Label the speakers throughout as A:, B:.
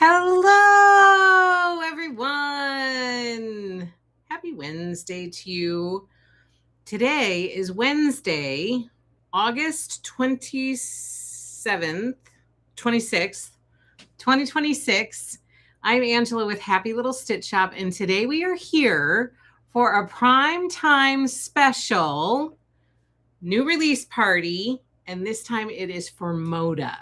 A: Hello, everyone. Happy Wednesday to you. Today is Wednesday, August 27th, 26th, 2026. I'm Angela with Happy Little Stitch Shop, and today we are here for a prime time special new release party, and this time it is for Moda.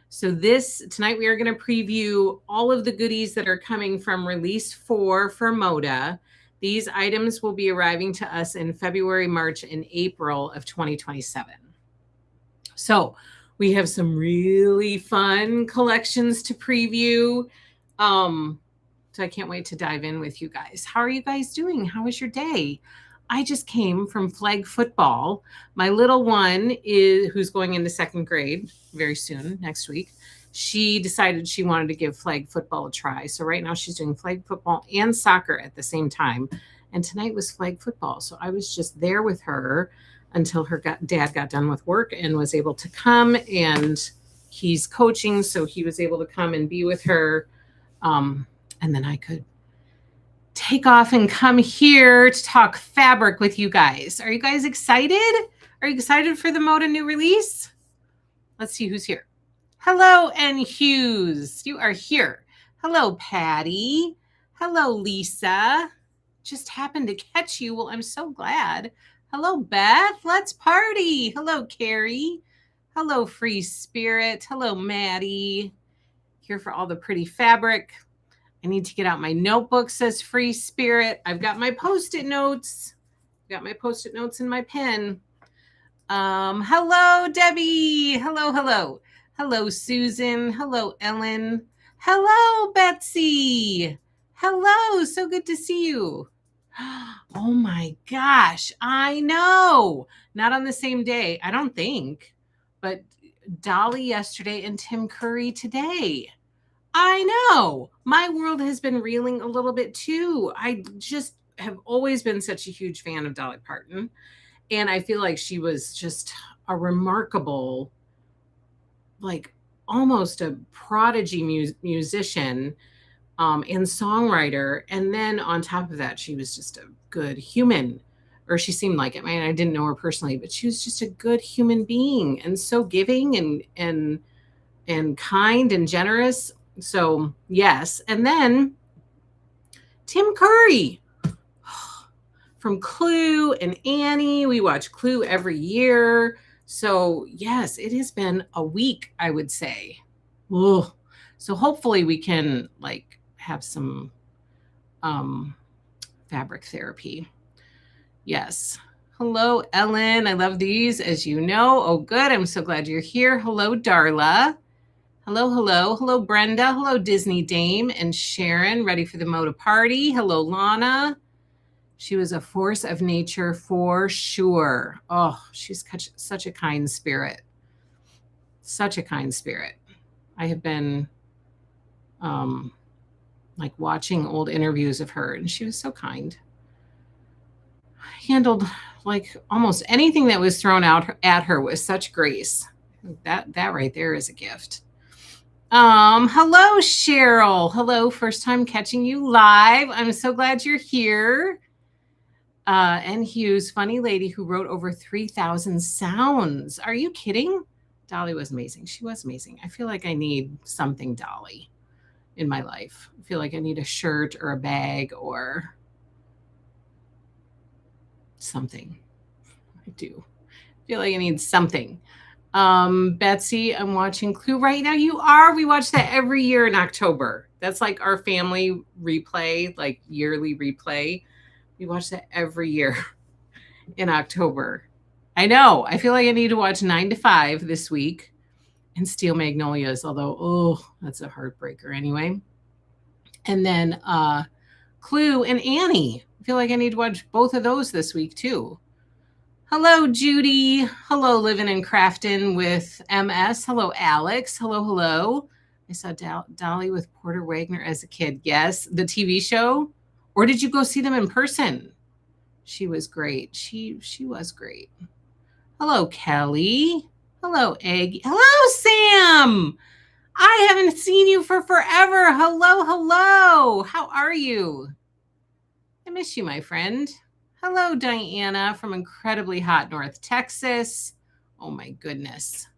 A: So tonight we are going to preview all of the goodies that are coming from release 4 for Moda. These items will be arriving to us in February, March, and April of 2027. So we have some really fun collections to preview. So I can't wait to dive in with you guys. How are you guys doing? How was your day? I just came from flag football. My little one who's going into second grade very soon, next week. She decided she wanted to give flag football a try. So right now she's doing flag football and soccer at the same time. And tonight was flag football. So I was just there with her until her dad got done with work and was able to come. And he's coaching, so he was able to come and be with her. And then I could take off and come here to talk fabric with you guys. Are you guys excited? Are you excited for the Moda new release? Let's see who's here. Hello, N. Hughes. You are here. Hello, Patty. Hello, Lisa. Just happened to catch you. Well, I'm so glad. Hello, Beth. Let's party. Hello, Carrie. Hello, Free Spirit. Hello, Maddie. Here for all the pretty fabric. I need to get out my notebook, says Free Spirit. I've got my Post-it notes. Got my Post-it notes in my pen. Hello, Debbie. Hello. Hello, Susan. Hello, Ellen. Hello, Betsy. Hello. So good to see you. Oh my gosh. I know. Not on the same day, I don't think. But Dolly yesterday and Tim Curry today. I know. My world has been reeling a little bit too. I just have always been such a huge fan of Dolly Parton. And I feel like she was just a remarkable, like almost a prodigy musician and songwriter. And then on top of that, she was just a good human, or she seemed like it. I mean, I didn't know her personally, but she was just a good human being and so giving and kind and generous. So yes. And then Tim Curry from Clue and Annie. We watch Clue every year. So yes, it has been a week, I would say. Ugh. So hopefully we can like have some fabric therapy. Yes. Hello, Ellen. I love these, as you know. Oh, good. I'm so glad you're here. Hello, Darla. Hello, Brenda. Hello, Disney Dame and Sharon, ready for the Moda party. Hello, Lana. She was a force of nature for sure. Oh, she's such a kind spirit. Such a kind spirit. I have been like watching old interviews of her, and she was so kind. Handled like almost anything that was thrown out at her with such grace. That right there is a gift. Hello, Cheryl. Hello, first time catching you live. I'm so glad you're here. And Hughes, funny lady who wrote over 3,000 sounds. Are you kidding? Dolly was amazing. She was amazing. I feel like I need something Dolly in my life. I feel like I need a shirt or a bag or something. I do. I feel like I need something. Betsy, I'm watching Clue right now. You are. We watch that every year in October. That's like our family replay, like yearly replay. We watch that every year in October. I know. I feel like I need to watch 9 to 5 this week and Steel Magnolias, although, that's a heartbreaker anyway. And then Clue and Annie. I feel like I need to watch both of those this week too. Hello, Judy. Hello, Living and Crafting with MS. Hello, Alex. Hello. I saw Dolly with Porter Wagner as a kid. Yes, the TV show. Or did you go see them in person? She was great. She was great. Hello, Kelly. Hello, Egg. Hello, Sam. I haven't seen you for forever. Hello, hello. How are you? I miss you, my friend. Hello, Diana from incredibly hot North Texas. Oh my goodness.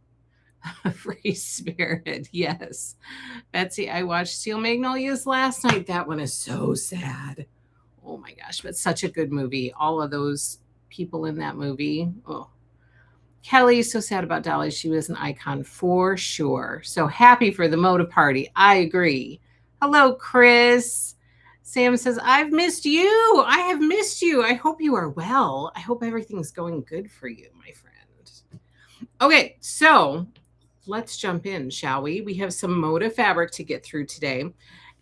A: Free spirit. Yes. Betsy, I watched Steel Magnolias last night. That one is so sad. Oh my gosh, but such a good movie. All of those people in that movie. Oh, Kelly, so sad about Dolly. She was an icon for sure. So happy for the Moda party. I agree. Hello, Chris. Sam says, I've missed you. I have missed you. I hope you are well. I hope everything's going good for you, my friend. Okay, so let's jump in, shall we? We have some Moda fabric to get through today.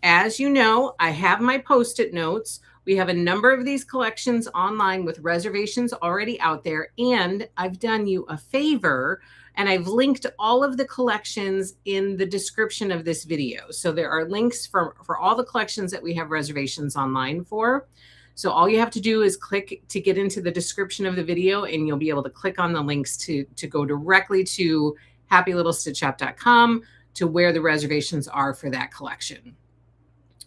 A: As you know, I have my Post-it notes. We have a number of these collections online with reservations already out there. And I've done you a favor and I've linked all of the collections in the description of this video. So there are links for all the collections that we have reservations online for. So all you have to do is click to get into the description of the video and you'll be able to click on the links to go directly to happylittlestitchshop.com to where the reservations are for that collection.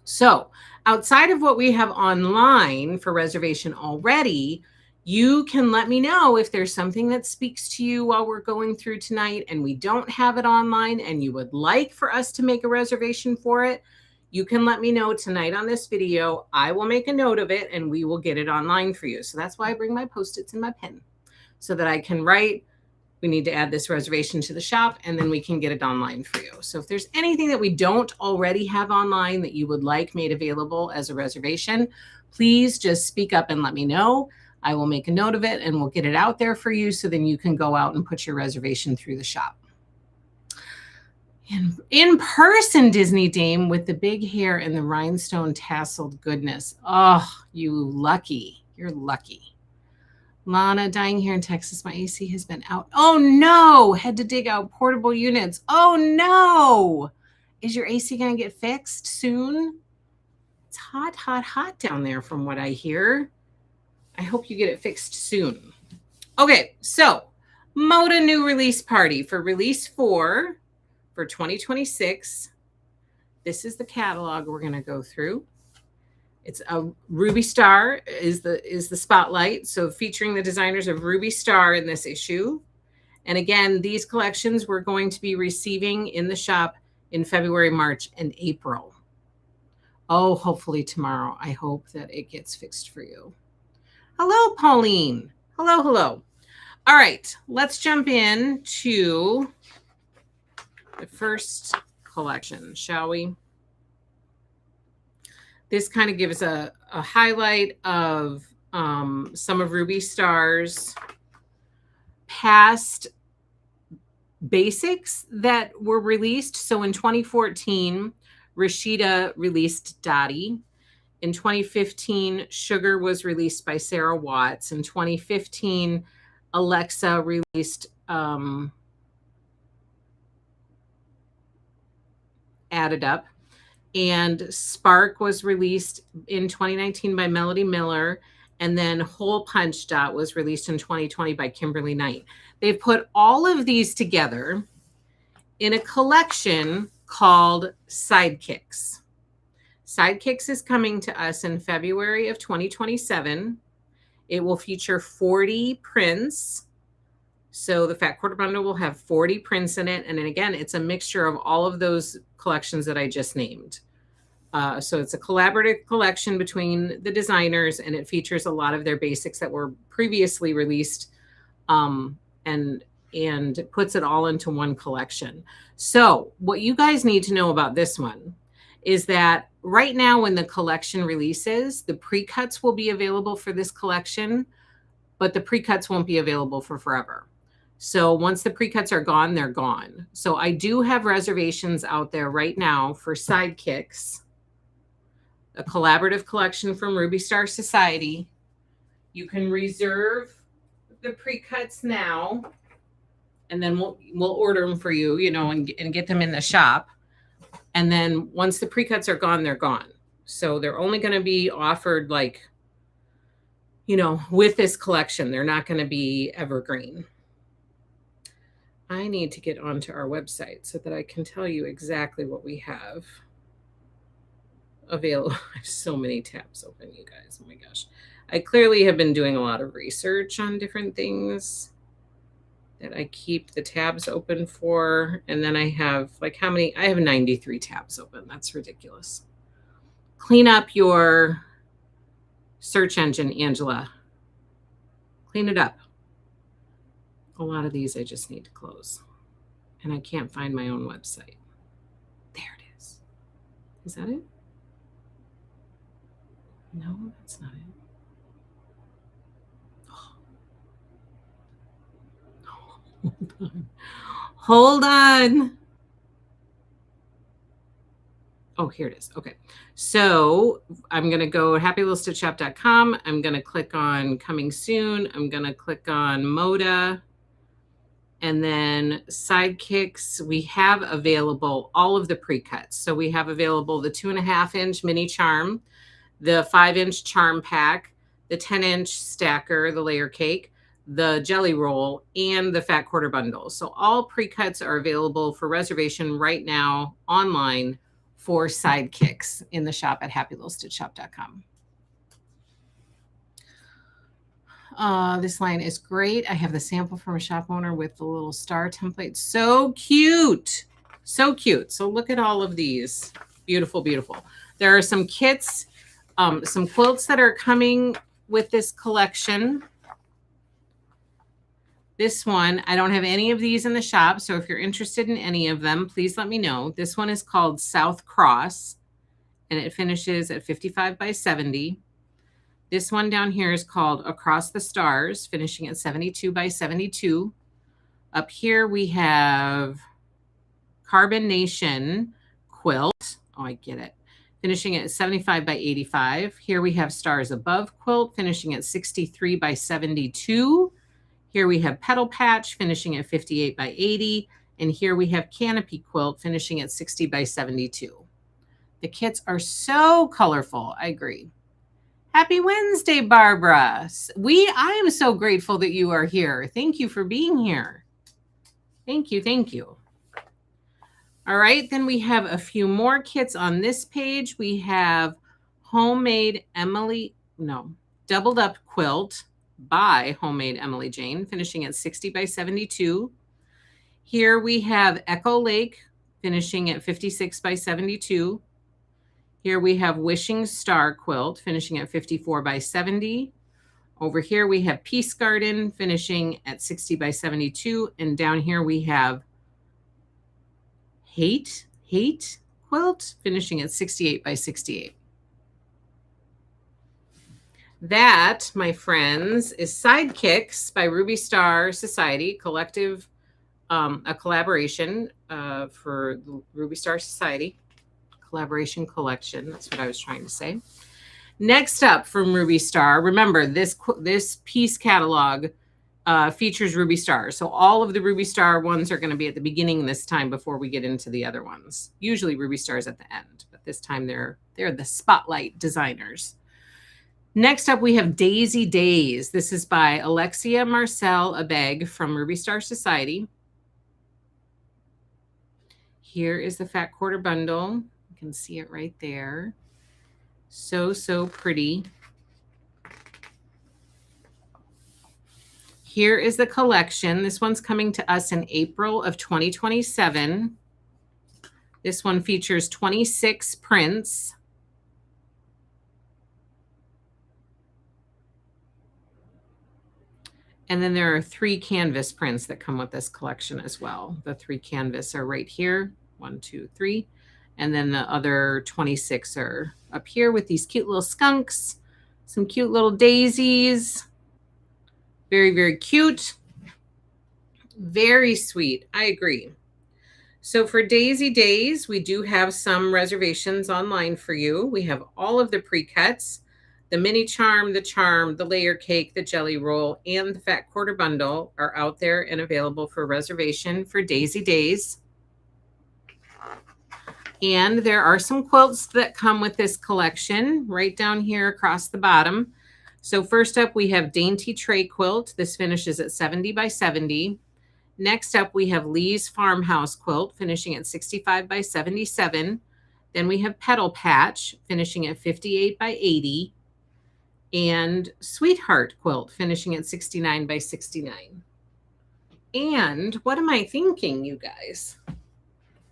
A: So outside of what we have online for reservation already, you can let me know if there's something that speaks to you while we're going through tonight and we don't have it online and you would like for us to make a reservation for it. You can let me know tonight on this video. I will make a note of it and we will get it online for you. So that's why I bring my Post-its and my pen so that I can write, we need to add this reservation to the shop and then we can get it online for you. So if there's anything that we don't already have online that you would like made available as a reservation, please just speak up and let me know. I will make a note of it and we'll get it out there for you so then you can go out and put your reservation through the shop. In person Disney Dame with the big hair and the rhinestone tasseled goodness. Oh, you lucky. You're lucky. Lana, dying here in Texas. My AC has been out. Oh, no. Had to dig out portable units. Oh, no. Is your AC going to get fixed soon? It's hot, hot, hot down there from what I hear. I hope you get it fixed soon. Okay, so Moda new release party for release 4 for 2026. This is the catalog we're going to go through. It's a Ruby Star is the spotlight. So featuring the designers of Ruby Star in this issue. And again, these collections we're going to be receiving in the shop in February, March, and April. Oh, hopefully tomorrow. I hope that it gets fixed for you. Hello, Pauline. Hello, hello. All right, let's jump in to the first collection, shall we? This kind of gives a highlight of some of Ruby Star's past basics that were released. So in 2014, Rashida released Dottie. In 2015, Sugar was released by Sarah Watts. In 2015, Alexa released Added Up. And Spark was released in 2019 by Melody Miller. And then Hole Punch Dot was released in 2020 by Kimberly Knight. They've put all of these together in a collection called Sidekicks. Sidekicks is coming to us in February of 2027. It will feature 40 prints. So the Fat Quarter Bundle will have 40 prints in it. And then again, it's a mixture of all of those collections that I just named. So it's a collaborative collection between the designers and it features a lot of their basics that were previously released and puts it all into one collection. So what you guys need to know about this one is that right now when the collection releases, the pre-cuts will be available for this collection, but the pre-cuts won't be available for forever. So once the pre-cuts are gone, they're gone. So I do have reservations out there right now for Sidekicks, a collaborative collection from Ruby Star Society. You can reserve the pre-cuts now, and then we'll order them for you, you know, and get them in the shop. And then once the pre-cuts are gone, they're gone. So they're only going to be offered like, you know, with this collection. They're not going to be evergreen. I need to get onto our website so that I can tell you exactly what we have available. I have so many tabs open, you guys. Oh my gosh. I clearly have been doing a lot of research on different things that I keep the tabs open for. And then I have like how many? I have 93 tabs open. That's ridiculous. Clean up your search engine, Angela. Clean it up. A lot of these I just need to close. And I can't find my own website. There it is. Is that it? No, that's not it. Hold on. Hold on. Oh, here it is. Okay. So I'm going to go happylittlestitchshop.com. I'm going to click on coming soon. I'm going to click on Moda. And then Sidekicks, we have available all of the pre-cuts. So we have available the 2.5-inch mini charm, the 5-inch charm pack, the 10-inch stacker, the layer cake, the jelly roll, and the fat quarter bundle. So all pre-cuts are available for reservation right now online for Sidekicks in the shop at happylittlestitchshop.com. This line is great. I have the sample from a shop owner with the little star template. So cute. So cute. So look at all of these. Beautiful, beautiful. There are some kits, some quilts that are coming with this collection. This one, I don't have any of these in the shop. So if you're interested in any of them, please let me know. This one is called South Cross, and it finishes at 55 by 70. This one down here is called Across the Stars, finishing at 72 by 72. Up here we have Carbon Nation quilt. Oh, I get it. Finishing at 75 by 85. Here we have Stars Above quilt, finishing at 63 by 72. Here we have Petal Patch, finishing at 58 by 80. And here we have Canopy quilt, finishing at 60 by 72. The kits are so colorful. I agree. Happy Wednesday, Barbara. I am so grateful that you are here. Thank you for being here. Thank you. Thank you. All right. Then we have a few more kits on this page. We have Doubled Up Quilt by Homemade Emily Jane, finishing at 60 by 72. Here we have Echo Lake, finishing at 56 by 72. Here we have Wishing Star quilt, finishing at 54 by 70. Over here we have Peace Garden, finishing at 60 by 72. And down here we have Hate quilt, finishing at 68 by 68. That, my friends, is Sidekicks by Ruby Star Society, a collaboration for the Ruby Star Society. Collaboration collection. That's what I was trying to say. Next up from Ruby Star, remember this piece catalog features Ruby Star. So all of the Ruby Star ones are going to be at the beginning this time before we get into the other ones. Usually Ruby Star is at the end, but this time they're the spotlight designers. Next up, we have Daisy Days. This is by Alexia Marcel Abeg from Ruby Star Society. Here is the fat quarter bundle. You can see it right there. So, so pretty. Here is the collection. This one's coming to us in April of 2027. This one features 26 prints. And then there are 3 canvas prints that come with this collection as well. The 3 canvas are right here, 1, 2, 3. And then the other 26 are up here with these cute little skunks, some cute little daisies. Very, very cute. Very sweet. I agree. So for Daisy Days, we do have some reservations online for you. We have all of the pre-cuts. The mini charm, the layer cake, the jelly roll, and the fat quarter bundle are out there and available for reservation for Daisy Days. And there are some quilts that come with this collection right down here across the bottom. So first up, we have Dainty Tray Quilt. This finishes at 70 by 70. Next up, we have Lee's Farmhouse Quilt, finishing at 65 by 77. Then we have Petal Patch, finishing at 58 by 80. And Sweetheart Quilt, finishing at 69 by 69. And what am I thinking, you guys?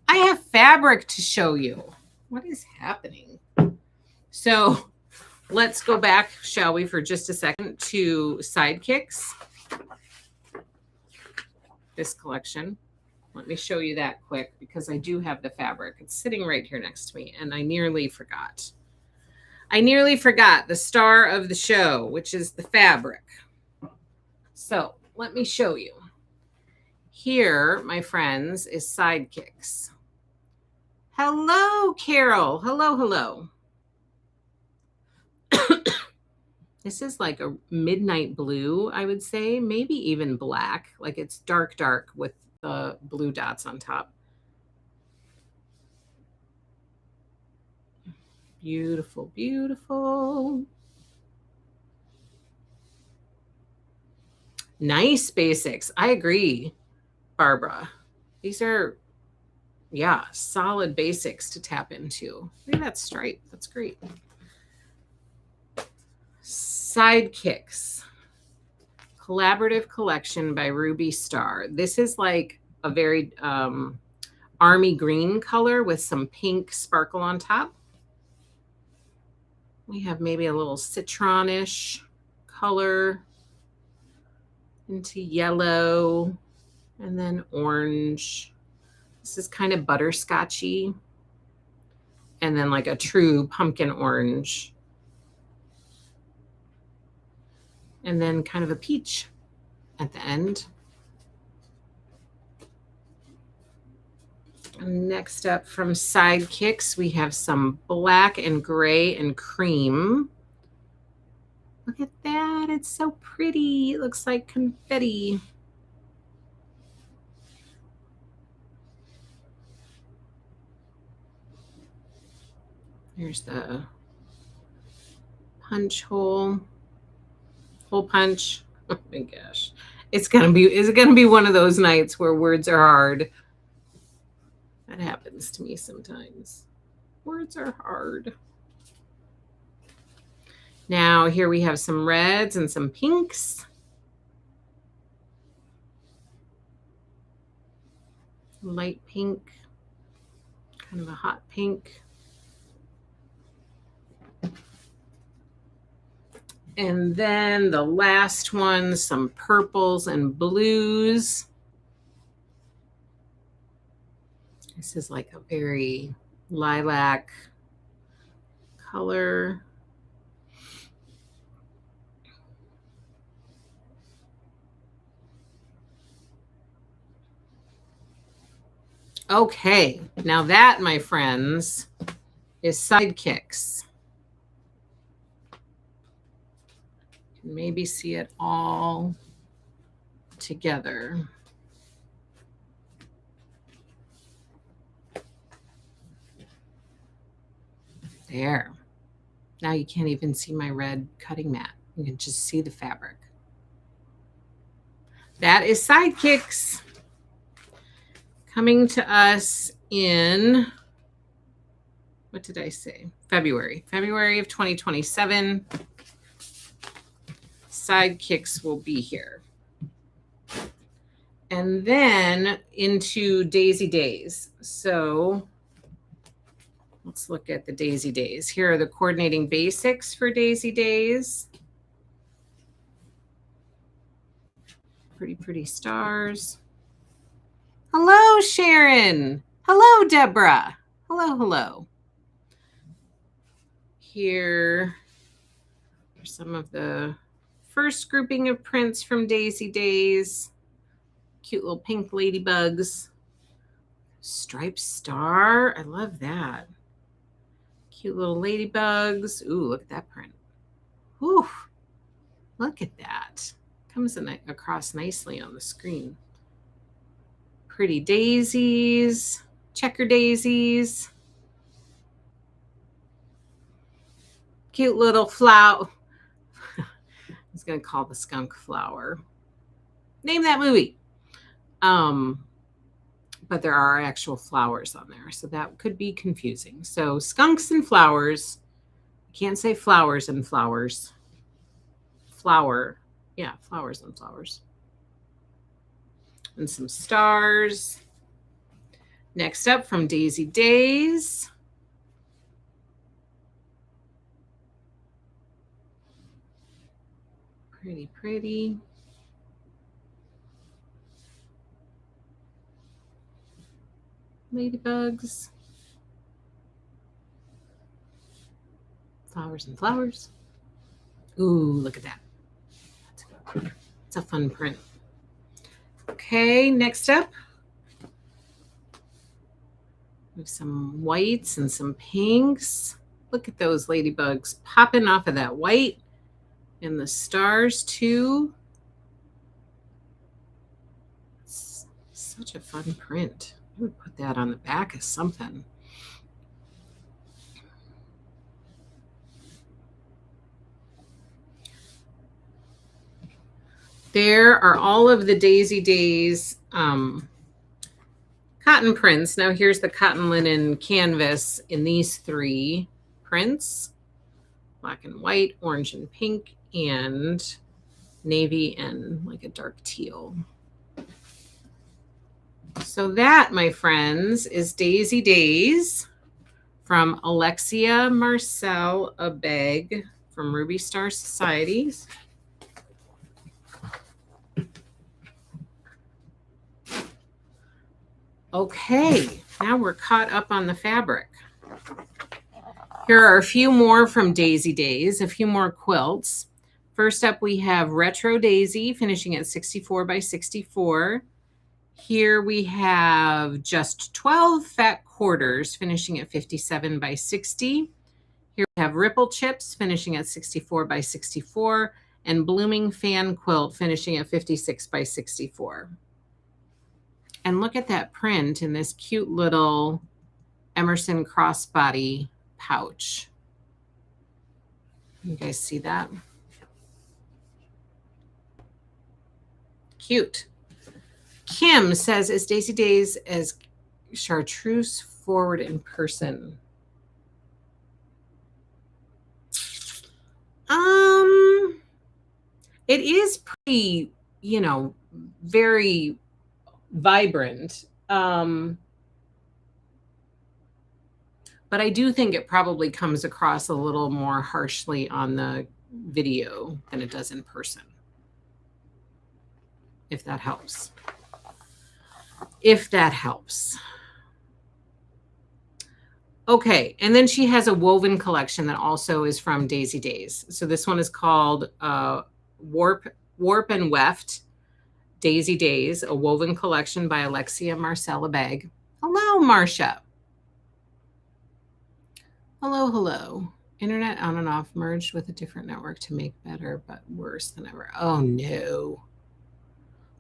A: I have fabric to show you. What is happening? So let's go back, shall we, for just a second to Sidekicks. This collection. Let me show you that quick because I do have the fabric. It's sitting right here next to me and I nearly forgot. I nearly forgot the star of the show, which is the fabric. So let me show you. Here, my friends, is Sidekicks. Hello, Carol. Hello, hello. This is like a midnight blue, I would say, maybe even black. Like it's dark, dark with the blue dots on top. Beautiful, beautiful. Nice basics. I agree, Barbara. These are, yeah, solid basics to tap into. Look at that stripe. That's great. Sidekicks. Collaborative collection by Ruby Star. This is like a very army green color with some pink sparkle on top. We have maybe a little citronish color into yellow and then orange. This is kind of butterscotchy. And then like a true pumpkin orange. And then kind of a peach at the end. And next up from Sidekicks, we have some black and gray and cream. Look at that. It's so pretty. It looks like confetti. There's the punch hole. Hole punch. Oh my gosh. Is it gonna be one of those nights where words are hard? That happens to me sometimes. Words are hard. Now here we have some reds and some pinks. Light pink, kind of a hot pink. And then the last one, some purples and blues. This is like a very lilac color. Okay, now that, my friends, is Sidekicks. You can maybe see it all together. There. Now you can't even see my red cutting mat. You can just see the fabric. That is Sidekicks. Coming to us in, what did I say? February of 2027. Sidekicks will be here. And then into Daisy Days. So let's look at the Daisy Days. Here are the coordinating basics for Daisy Days. Pretty, pretty stars. Hello, Sharon. Hello, Deborah. Hello, hello. Here are some of the first grouping of prints from Daisy Days. Cute little pink ladybugs. Striped star. I love that. Cute little ladybugs. Ooh, look at that print. Ooh, look at that. Comes across nicely on the screen. Pretty daisies, checker daisies. Cute little flower. I was going to call the skunk flower. Name that movie. But there are actual flowers on there, so that could be confusing. So skunks and flowers. I can't say flowers and flowers. Flower. Yeah, flowers and flowers. And some stars. Next up from Daisy Days. Pretty, pretty. Ladybugs. Flowers and flowers. Ooh, look at that. It's a fun print. Okay, next up. We have some whites and some pinks. Look at those ladybugs popping off of that white. And the stars too. It's such a fun print. I would put that on the back of something. There are all of the Daisy Days cotton prints. Now here's the cotton linen canvas in these 3 prints. Black and white, orange and pink, and navy and like a dark teal. So that, my friends, is Daisy Days from Alexia Marcel Abeg from Ruby Star Societies. Okay, now we're caught up on the fabric. Here are a few more from Daisy Days, a few more quilts. First up, we have Retro Daisy finishing at 64 by 64. Here we have just 12 fat quarters finishing at 57 by 60. Here we have Ripple Chips finishing at 64 by 64 and Blooming Fan Quilt finishing at 56 by 64. And look at that print in this cute little Emerson crossbody pouch. You guys see that? Cute. Kim says, is Daisy Days as chartreuse forward in person? It is pretty, very vibrant. But I do think it probably comes across a little more harshly on the video than it does in person. If that helps. If that helps. Okay, and then she has a woven collection that also is from Daisy Days. So this one is called Warp and Weft Daisy Days, a woven collection by Alexia Marcella Bag. Hello, Marcia. Hello, hello. Internet on and off merged with a different network to make better, but worse than ever. Oh, no.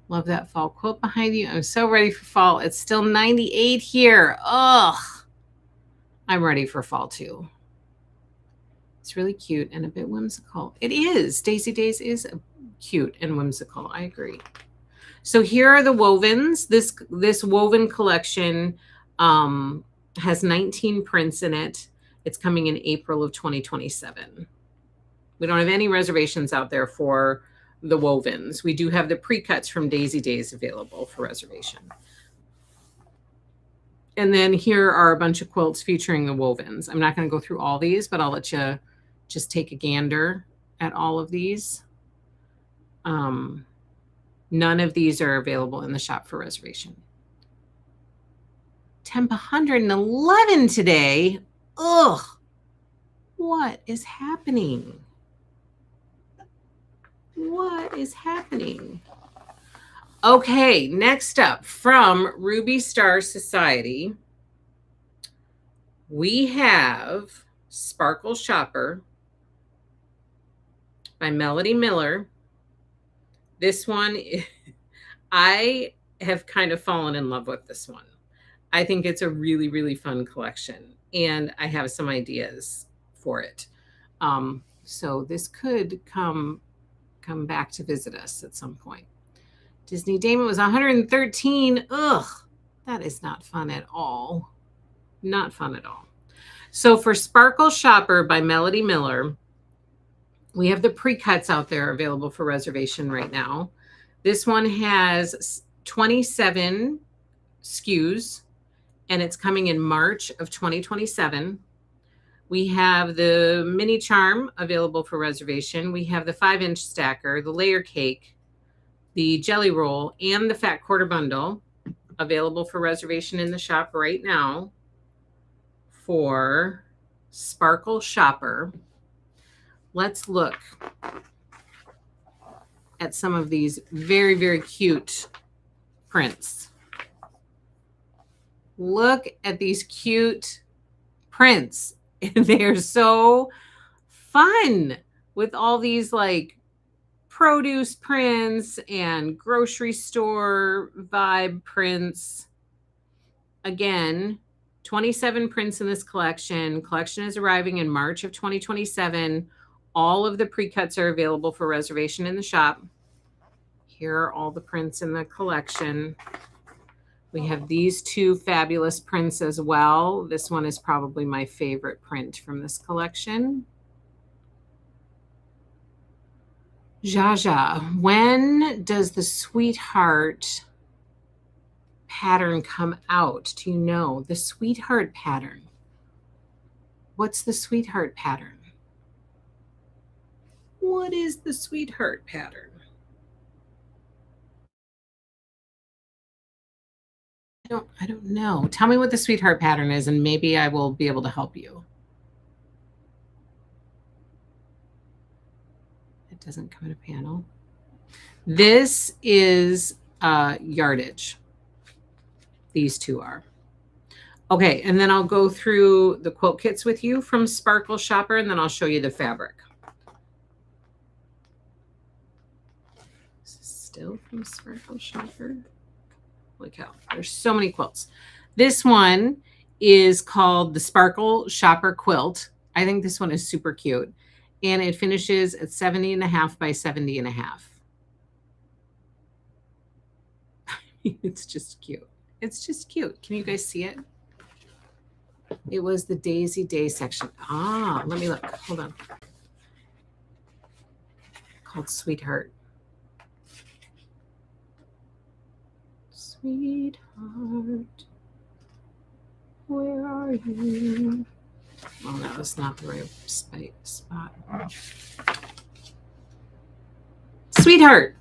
A: Love that fall quilt behind you. I'm so ready for fall. It's still 98 here. Ugh. I'm ready for fall, too. It's really cute and a bit whimsical. It is. Daisy Days is cute and whimsical. I agree. So here are the wovens. This woven collection has 19 prints in it. It's coming in April of 2027. We don't have any reservations out there for the wovens. We do have the pre-cuts from Daisy Days available for reservation. And then here are a bunch of quilts featuring the wovens. I'm not going to go through all these, but I'll let you just take a gander at all of these. None of these are available in the shop for reservation. Temp 111 today. Ugh. What is happening? What is happening? Okay, next up from Ruby Star Society, we have Sparkle Shopper by Melody Miller. This one, I have kind of fallen in love with this one. I think it's a really, really fun collection, and I have some ideas for it. So this could come back to visit us at some point. Disney Damon was 113. Ugh, that is not fun at all. Not fun at all. So for Sparkle Shopper by Melody Miller, we have the pre-cuts out there available for reservation right now. This one has 27 SKUs, and it's coming in March of 2027. We have the mini charm available for reservation. We have the 5-inch stacker, the layer cake, the jelly roll, and the fat quarter bundle available for reservation in the shop right now for Sparkle Shopper. Let's look at some of these very, very cute prints. Look at these cute prints. They're so fun with all these like produce prints and grocery store vibe prints. Again, 27 prints in this collection. Collection is arriving in March of 2027. All of the pre-cuts are available for reservation in the shop. Here are all the prints in the collection. We have these two fabulous prints as well. This one is probably my favorite print from this collection. Jaja, when does the sweetheart pattern come out? Do you know the sweetheart pattern? What's the sweetheart pattern? What is the sweetheart pattern? I don't know. Tell me what the sweetheart pattern is, and maybe I will be able to help you. It doesn't come in a panel. This is yardage. These two are. Okay, and then I'll go through the quilt kits with you from Sparkle Shopper, and then I'll show you the fabric. This is still from Sparkle Shopper. Holy cow, there's so many quilts. This one is called the Sparkle Shopper Quilt. I think this one is super cute. And it finishes at 70.5 by 70.5. It's just cute. It's just cute. Can you guys see it? It was the Daisy Day section. Ah, let me look. Hold on. Called Sweetheart. Sweetheart, where are you? Well, that was not the right spot. Sweetheart.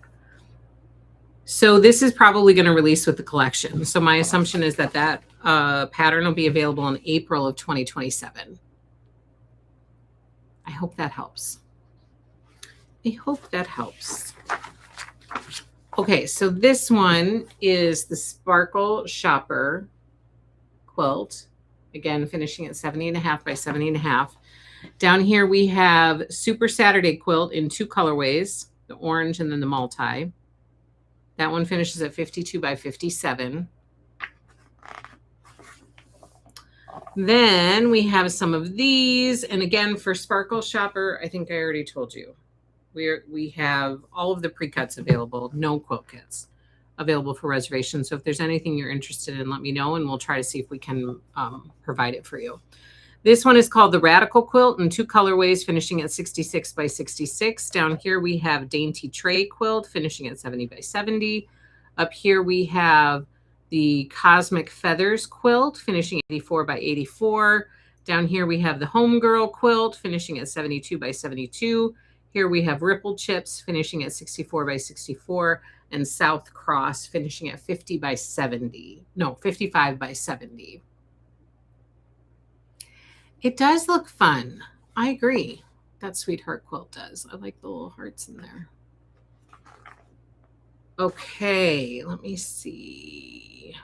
A: So this is probably going to release with the collection. So my assumption is that pattern will be available in April of 2027. I hope that helps. I hope that helps. Okay, so this one is the Sparkle Shopper quilt. Again, finishing at 70.5 by 70.5. Down here we have Super Saturday quilt in two colorways, the orange and then the multi. That one finishes at 52 by 57. Then we have some of these. And again, for Sparkle Shopper, I think I already told you. We have all of the pre-cuts available, no quilt kits available for reservation. So if there's anything you're interested in, let me know, and we'll try to see if we can provide it for you. This one is called the Radical Quilt in two colorways, finishing at 66 by 66. Down here we have Dainty Tray Quilt, finishing at 70 by 70. Up here we have the Cosmic Feathers Quilt, finishing at 84 by 84. Down here we have the Homegirl Quilt, finishing at 72 by 72. Here we have Ripple Chips, finishing at 64 by 64. And South Cross, finishing at 50 by 70. No, 55 by 70. It does look fun. I agree. That Sweetheart quilt does. I like the little hearts in there. Okay, let me see.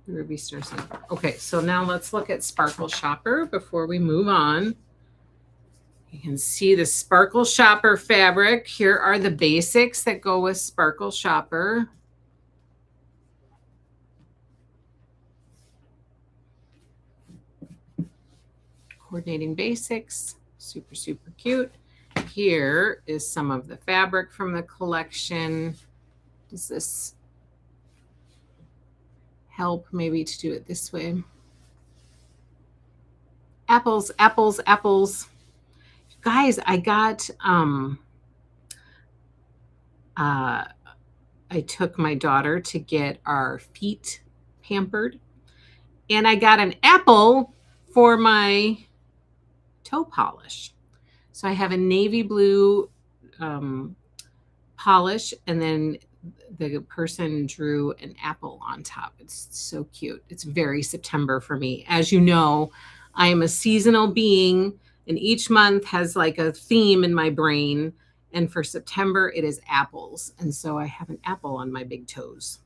A: Ruby Star Center. Okay, so now let's look at Sparkle Shopper before we move on. You can see the Sparkle Shopper fabric. Here are the basics that go with Sparkle Shopper. Coordinating basics, super, super cute. here is some of the fabric from the collection. Does this help maybe to do it this way? Apples, apples, apples. Guys, I got I took my daughter to get our feet pampered, and I got an apple for my toe polish. So I have a navy blue polish, and then the person drew an apple on top. It's so cute. It's very September for me. As you know, I am a seasonal being, and each month has like a theme in my brain. And for September, it is apples. And so I have an apple on my big toes.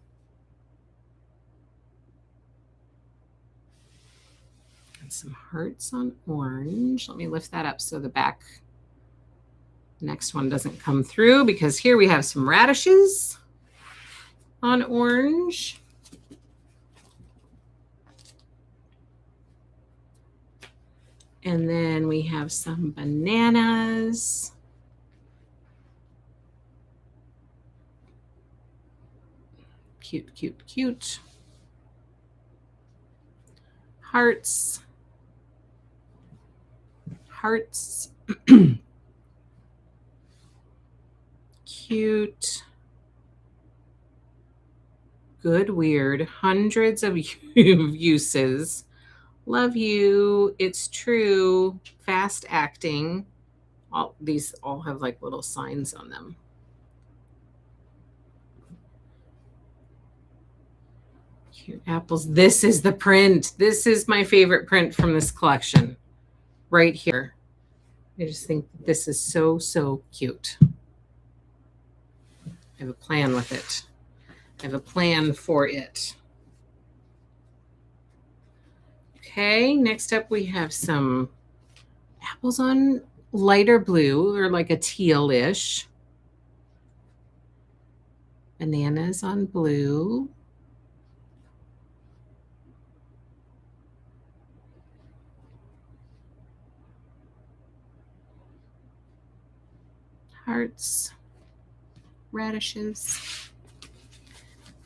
A: And some hearts on orange. Let me lift that up so the next one doesn't come through, because here we have some radishes on orange. And then we have some bananas. Cute, cute, cute. Hearts. Hearts. Cute. Good, weird. Hundreds of uses. Love you. It's true. Fast acting. These all have like little signs on them. Cute apples. This is the print. This is my favorite print from this collection. Right here. I just think this is so, so cute. I have a plan with it. I have a plan for it. Okay, next up we have some apples on lighter blue, or like a tealish. Bananas on blue. Hearts, radishes.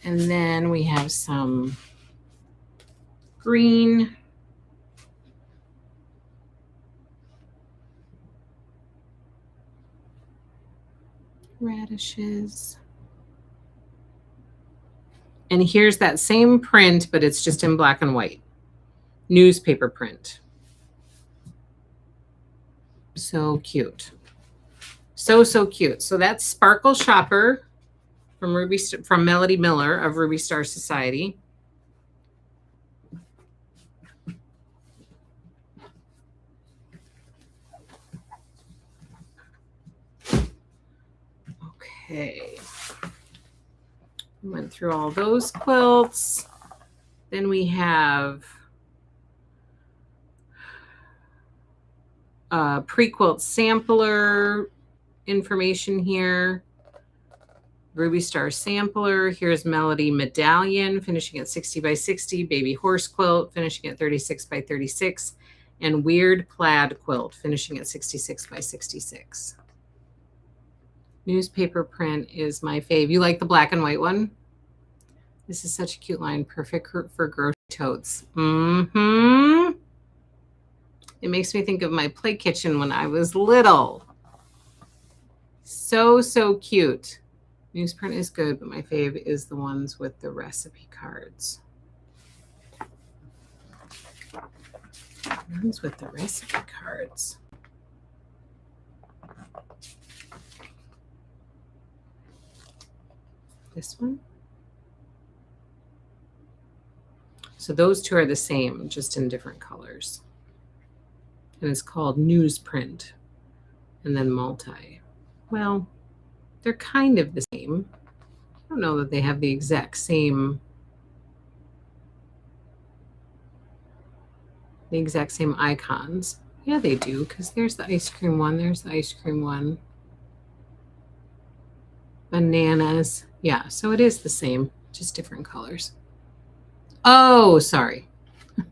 A: And then we have some green. Radishes. And here's that same print, but it's just in black and white. Newspaper print. So cute. So, so cute. So that's Sparkle Shopper from Melody Miller of Ruby Star Society. Okay. Went through all those quilts. Then we have pre-quilt sampler information here. Ruby Star sampler. Here's Melody Medallion, finishing at 60 by 60. Baby Horse quilt, finishing at 36 by 36. And Weird Plaid quilt, finishing at 66 by 66. Newspaper print is my fave. You like the black and white one? This is such a cute line. Perfect for grocery totes. Mm-hmm. It makes me think of my play kitchen when I was little. So, so cute. Newsprint is good, but my fave is the ones with the recipe cards. Ones with the recipe cards. This one. So those two are the same, just in different colors. And it's called newsprint, and then multi. Well, they're kind of the same. I don't know that they have the exact same icons. Yeah, they do, because there's the ice cream one. There's the ice cream one. Bananas. Yeah, so it is the same, just different colors. Oh, sorry.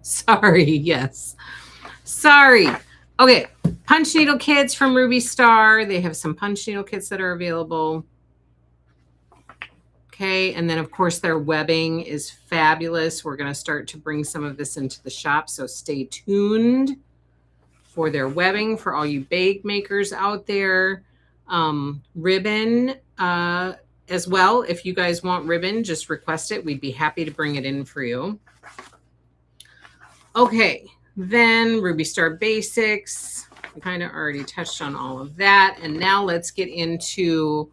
A: Sorry, yes. Sorry. Okay, punch needle kits from Ruby Star. They have some punch needle kits that are available. Okay, and then of course their webbing is fabulous. We're going to start to bring some of this into the shop, so stay tuned for their webbing for all you bag makers out there. Ribbon as well. If you guys want ribbon, just request it. We'd be happy to bring it in for you. Okay, then Ruby Star Basics. We kind of already touched on all of that. And now let's get into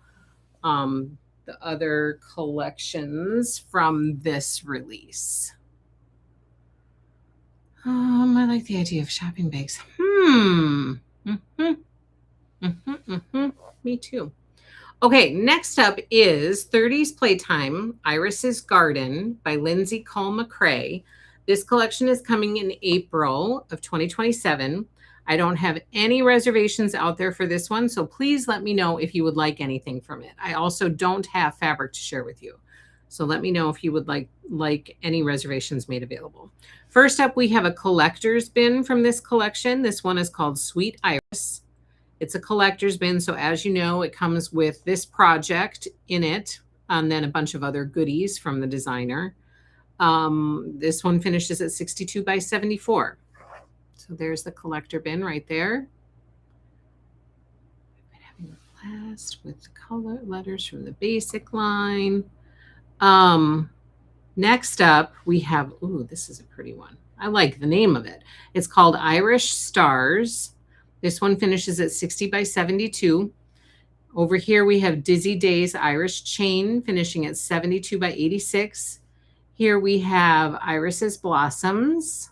A: the other collections from this release. I like the idea of shopping bags. Me too. Okay, next up is 30s Playtime, Iris's Garden by Lindsay Cole McCrae. This collection is coming in April of 2027. I don't have any reservations out there for this one, so please let me know if you would like anything from it. I also don't have fabric to share with you, so let me know if you would like any reservations made available. First up, we have a collector's bin from this collection. This one is called Sweet Iris. It's a collector's bin, so as you know, it comes with this project in it, and then a bunch of other goodies from the designer. This one finishes at 62 by 74. So there's the collector bin right there. Having a blast with the color letters from the basic line. Next up, we have, ooh, this is a pretty one. I like the name of it. It's called Irish Stars. This one finishes at 60 by 72. Over here, we have Dizzy Days Irish Chain finishing at 72 by 86. Here we have Iris's Blossoms.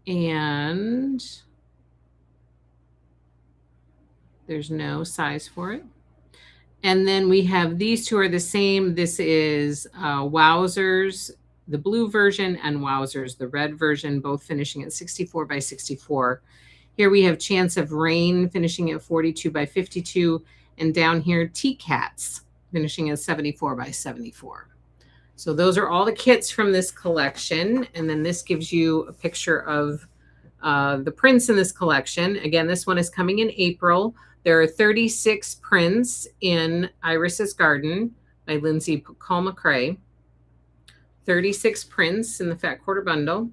A: And there's no size for it. And then we have these two are the same. This is Wowzers, the blue version, and Wowzers, the red version, both finishing at 64 by 64. Here we have Chance of Rain finishing at 42 by 52. And down here, T-Cats finishing at 74 by 74. So those are all the kits from this collection. And then this gives you a picture of the prints in this collection. Again, this one is coming in April. There are 36 prints in Iris's Garden by Lindsay Cole McCrae. 36 prints in the Fat Quarter Bundle.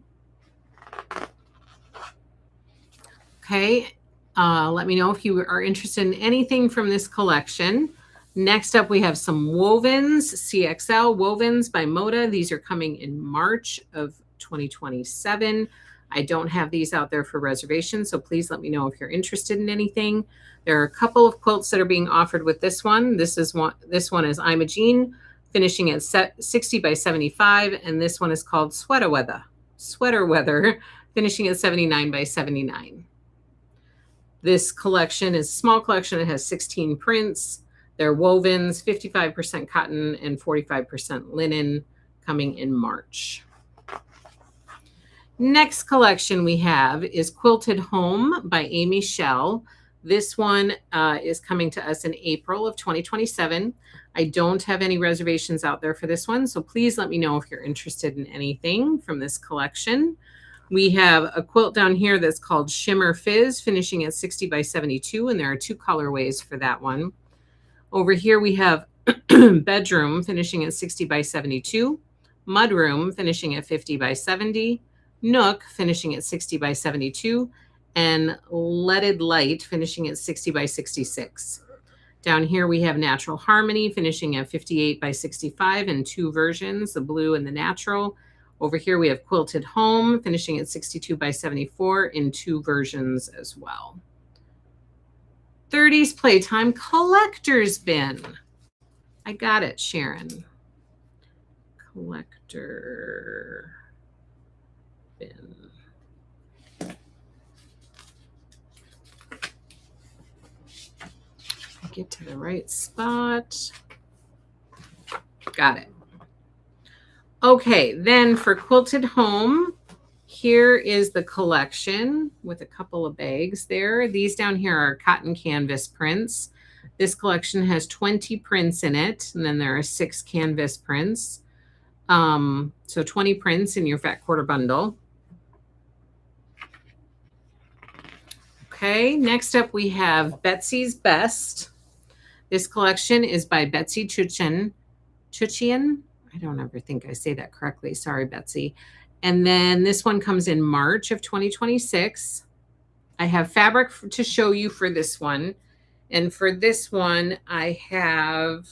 A: Okay, let me know if you are interested in anything from this collection. Next up, we have some wovens, CXL wovens by Moda. These are coming in March of 2027. I don't have these out there for reservation, so please let me know if you're interested in anything. There are a couple of quilts that are being offered with this one. This one is I'm a Jean, finishing at 60 by 75, and this one is called Sweater Weather, finishing at 79 by 79. This collection is a small collection. It has 16 prints. They're wovens, 55% cotton and 45% linen, coming in March. Next collection we have is Quilted Home by Amy Shell. This one is coming to us in April of 2027. I don't have any reservations out there for this one, so please let me know if you're interested in anything from this collection. We have a quilt down here that's called Shimmer Fizz, finishing at 60 by 72, and there are two colorways for that one. Over here we have Bedroom, finishing at 60 by 72, Mudroom, finishing at 50 by 70, Nook, finishing at 60 by 72, and Leaded Light, finishing at 60 by 66. Down here we have Natural Harmony, finishing at 58 by 65 in two versions, the blue and the natural. Over here we have Quilted Home, finishing at 62 by 74 in two versions as well. 30s Playtime Collector's Bin. I got it, Sharon. Collector bin. Get to the right spot. Got it. Okay, then for Quilted Home, here is the collection with a couple of bags there. These down here are cotton canvas prints. This collection has 20 prints in it, and then there are 6 canvas prints. So 20 prints in your Fat Quarter Bundle. Okay, next up we have Betsy's Best. This collection is by Betsy Chuchin. I don't ever think I say that correctly. Sorry, Betsy. And then this one comes in March of 2026. I have fabric to show you for this one. And for this one, I have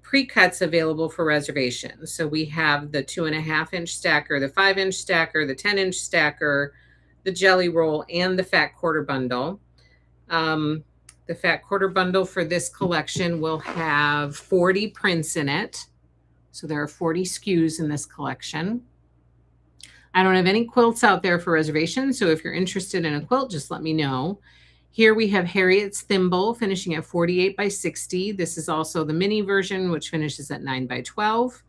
A: pre-cuts available for reservation. So we have the 2.5-inch stacker, the 5-inch stacker, the 10-inch stacker, the jelly roll, and the fat quarter bundle. The fat quarter bundle for this collection will have 40 prints in it. So there are 40 SKUs in this collection. I don't have any quilts out there for reservation. So if you're interested in a quilt, just let me know. Here we have Harriet's Thimble finishing at 48 by 60. This is also the mini version, which finishes at 9 by 12.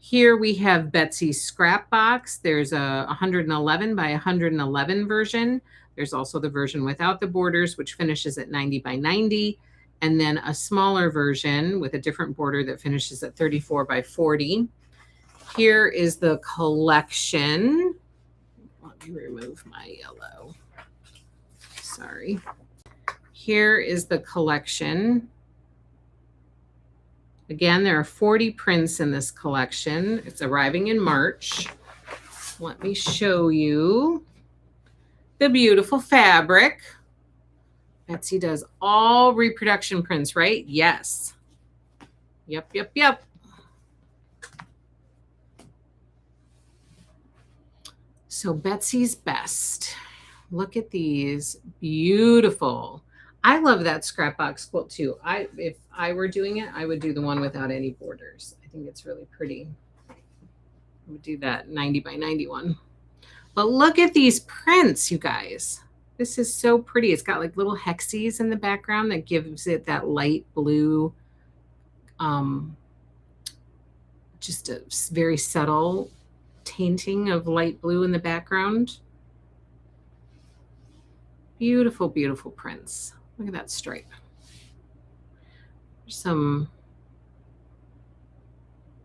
A: Here we have Betsy's Scrap Box. There's a 111 by 111 version. There's also the version without the borders, which finishes at 90 by 90. And then a smaller version with a different border that finishes at 34 by 40. Here is the collection. Let me remove my yellow. Sorry. Here is the collection. Again, there are 40 prints in this collection. It's arriving in March. Let me show you the beautiful fabric. Betsy does all reproduction prints, right? Yes. Yep. So Betsy's Best. Look at these. Beautiful. I love that scrap box quilt too. If I were doing it, I would do the one without any borders. I think it's really pretty. I would do that 90 by 91. But look at these prints, you guys. This is so pretty. It's got like little hexes in the background that gives it that light blue, just a very subtle tainting of light blue in the background. Beautiful, beautiful prints. Look at that stripe. Some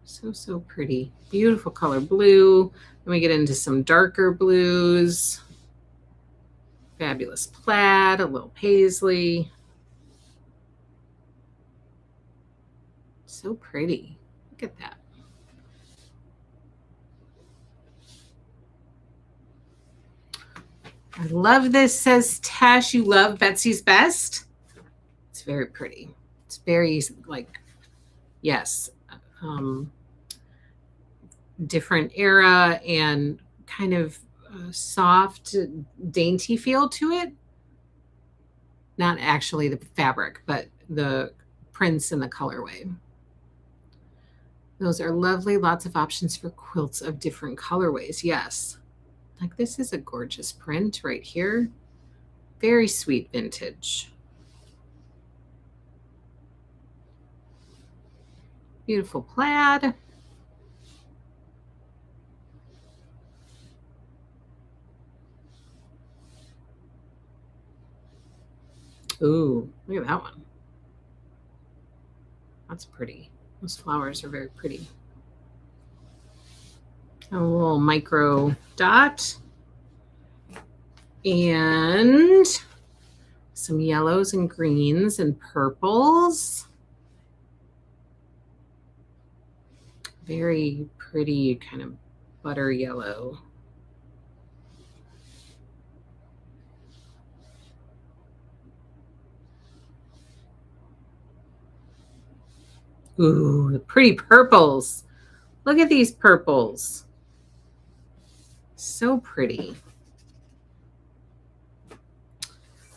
A: so pretty. Beautiful color blue. Then we get into some darker blues. Fabulous plaid, a little paisley. So pretty. Look at that. I love this, says Tash. You love Betsy's Best. It's very pretty. It's very like, yes, different era and kind of soft, dainty feel to it. Not actually the fabric, but the prints and the colorway. Those are lovely. Lots of options for quilts of different colorways. Yes. Like this is a gorgeous print right here. Very sweet vintage. Beautiful plaid. Ooh, look at that one. That's pretty. Those flowers are very pretty. A little micro dot. And some yellows and greens and purples. Very pretty kind of butter yellow. Ooh, the pretty purples. Look at these purples. So pretty.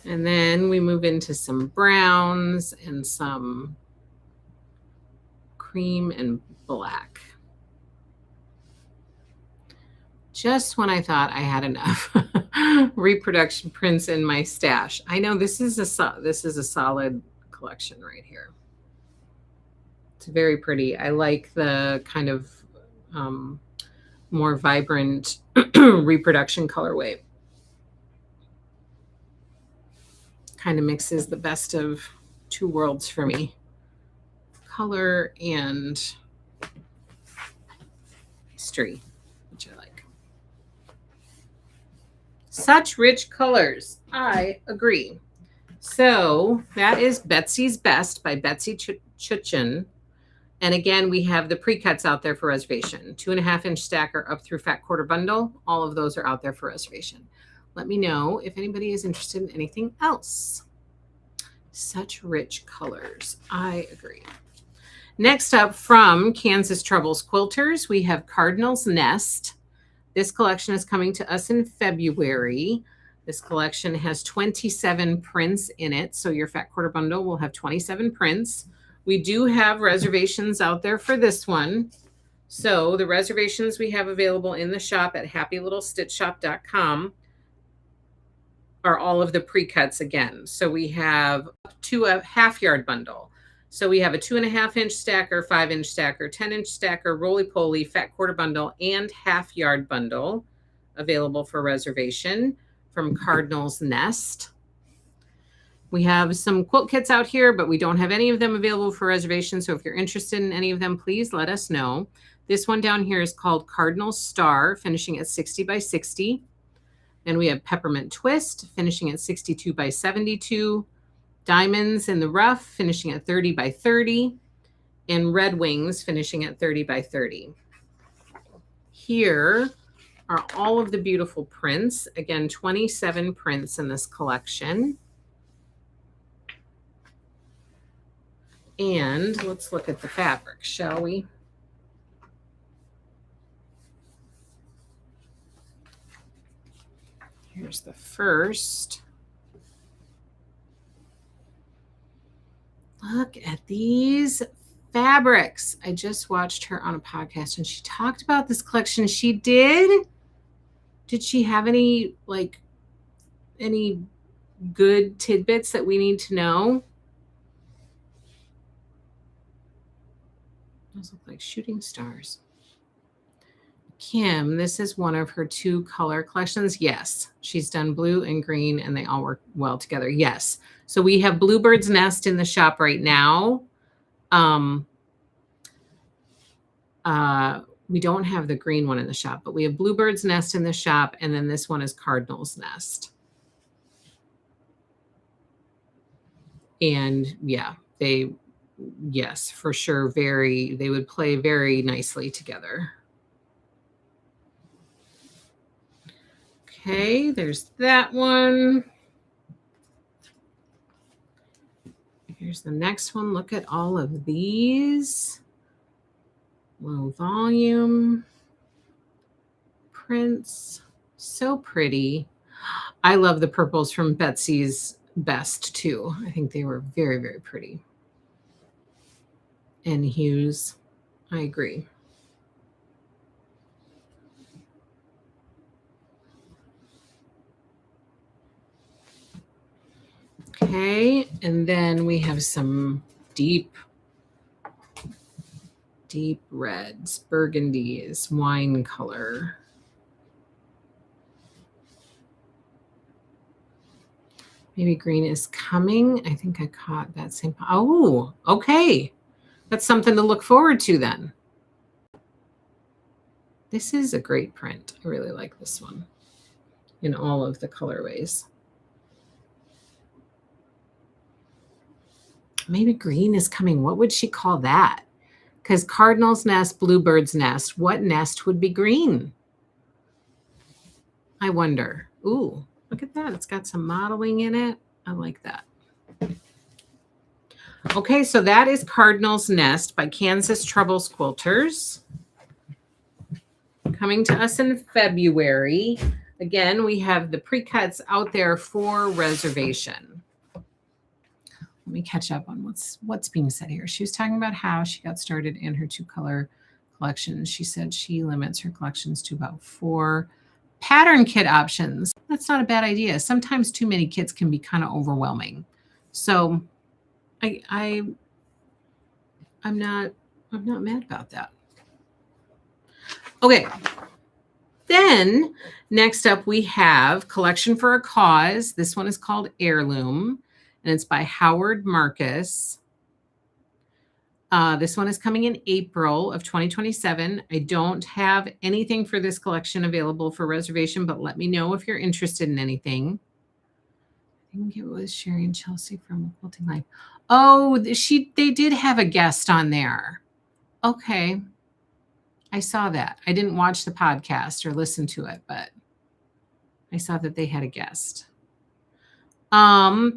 A: And then we move into some browns and some cream and black. Just when I thought I had enough reproduction prints in my stash. I know this is a solid collection right here. It's very pretty. I like the kind of more vibrant reproduction colorway. Kind of mixes the best of two worlds for me. Color and history, which I like. Such rich colors. I agree. So that is Betsy's Best by Betsy Chuchin. And again, we have the pre-cuts out there for reservation. 2.5-inch stacker up through fat quarter bundle. All of those are out there for reservation. Let me know if anybody is interested in anything else. Such rich colors. I agree. Next up from Kansas Troubles Quilters, we have Cardinal's Nest. This collection is coming to us in February. This collection has 27 prints in it. So your fat quarter bundle will have 27 prints. We do have reservations out there for this one. So the reservations we have available in the shop at happylittlestitchshop.com are all of the pre-cuts again. So we have a half-yard bundle. So we have a 2.5-inch stacker, 5-inch stacker, 10-inch stacker, roly-poly, fat quarter bundle, and half-yard bundle available for reservation from Cardinal's Nest. We have some quilt kits out here, but we don't have any of them available for reservation. So if you're interested in any of them, please let us know. This one down here is called Cardinal Star, finishing at 60 by 60. Then we have Peppermint Twist, finishing at 62 by 72. Diamonds in the Rough, finishing at 30 by 30. And Red Wings, finishing at 30 by 30. Here are all of the beautiful prints. Again, 27 prints in this collection. And let's look at the fabric, shall we? Here's the first. Look at these fabrics. I just watched her on a podcast and she talked about this collection. She did. Did she have any good tidbits that we need to know? Those look like shooting stars. Kim, this is one of her 2 color collections. Yes, she's done blue and green and they all work well together. Yes. So we have Bluebird's Nest in the shop right now. We don't have the green one in the shop, but we have Bluebird's Nest in the shop. And then this one is Cardinal's Nest. And yeah, yes, for sure. They would play very nicely together. Okay, there's that one. Here's the next one. Look at all of these. Low volume prints. So pretty. I love the purples from Betsy's Best too. I think they were very, very pretty. And hues. I agree. Okay, and then we have some deep reds, burgundies, wine color. Maybe green is coming. I think I caught that same. Oh, okay. That's something to look forward to then. This is a great print. I really like this one in all of the colorways. Maybe green is coming. What would she call that? Because Cardinal's Nest, Bluebird's Nest. What nest would be green? I wonder. Ooh, look at that. It's got some modeling in it. I like that. Okay, so that is Cardinal's Nest by Kansas Troubles Quilters. Coming to us in February. Again, we have the pre-cuts out there for reservation. Let me catch up on what's being said here. She was talking about how she got started in her 2-color collection. She said she limits her collections to about 4 pattern kit options. That's not a bad idea. Sometimes too many kits can be kind of overwhelming. So I'm not mad about that. Okay. Then next up we have Collection for a Cause. This one is called Heirloom. And it's by Howard Marcus. This one is coming in April of 2027. I don't have anything for this collection available for reservation, but let me know if you're interested in anything. I think it was Sherry and Chelsea from Quilting Life. Oh, they did have a guest on there. Okay. I saw that. I didn't watch the podcast or listen to it, but I saw that they had a guest.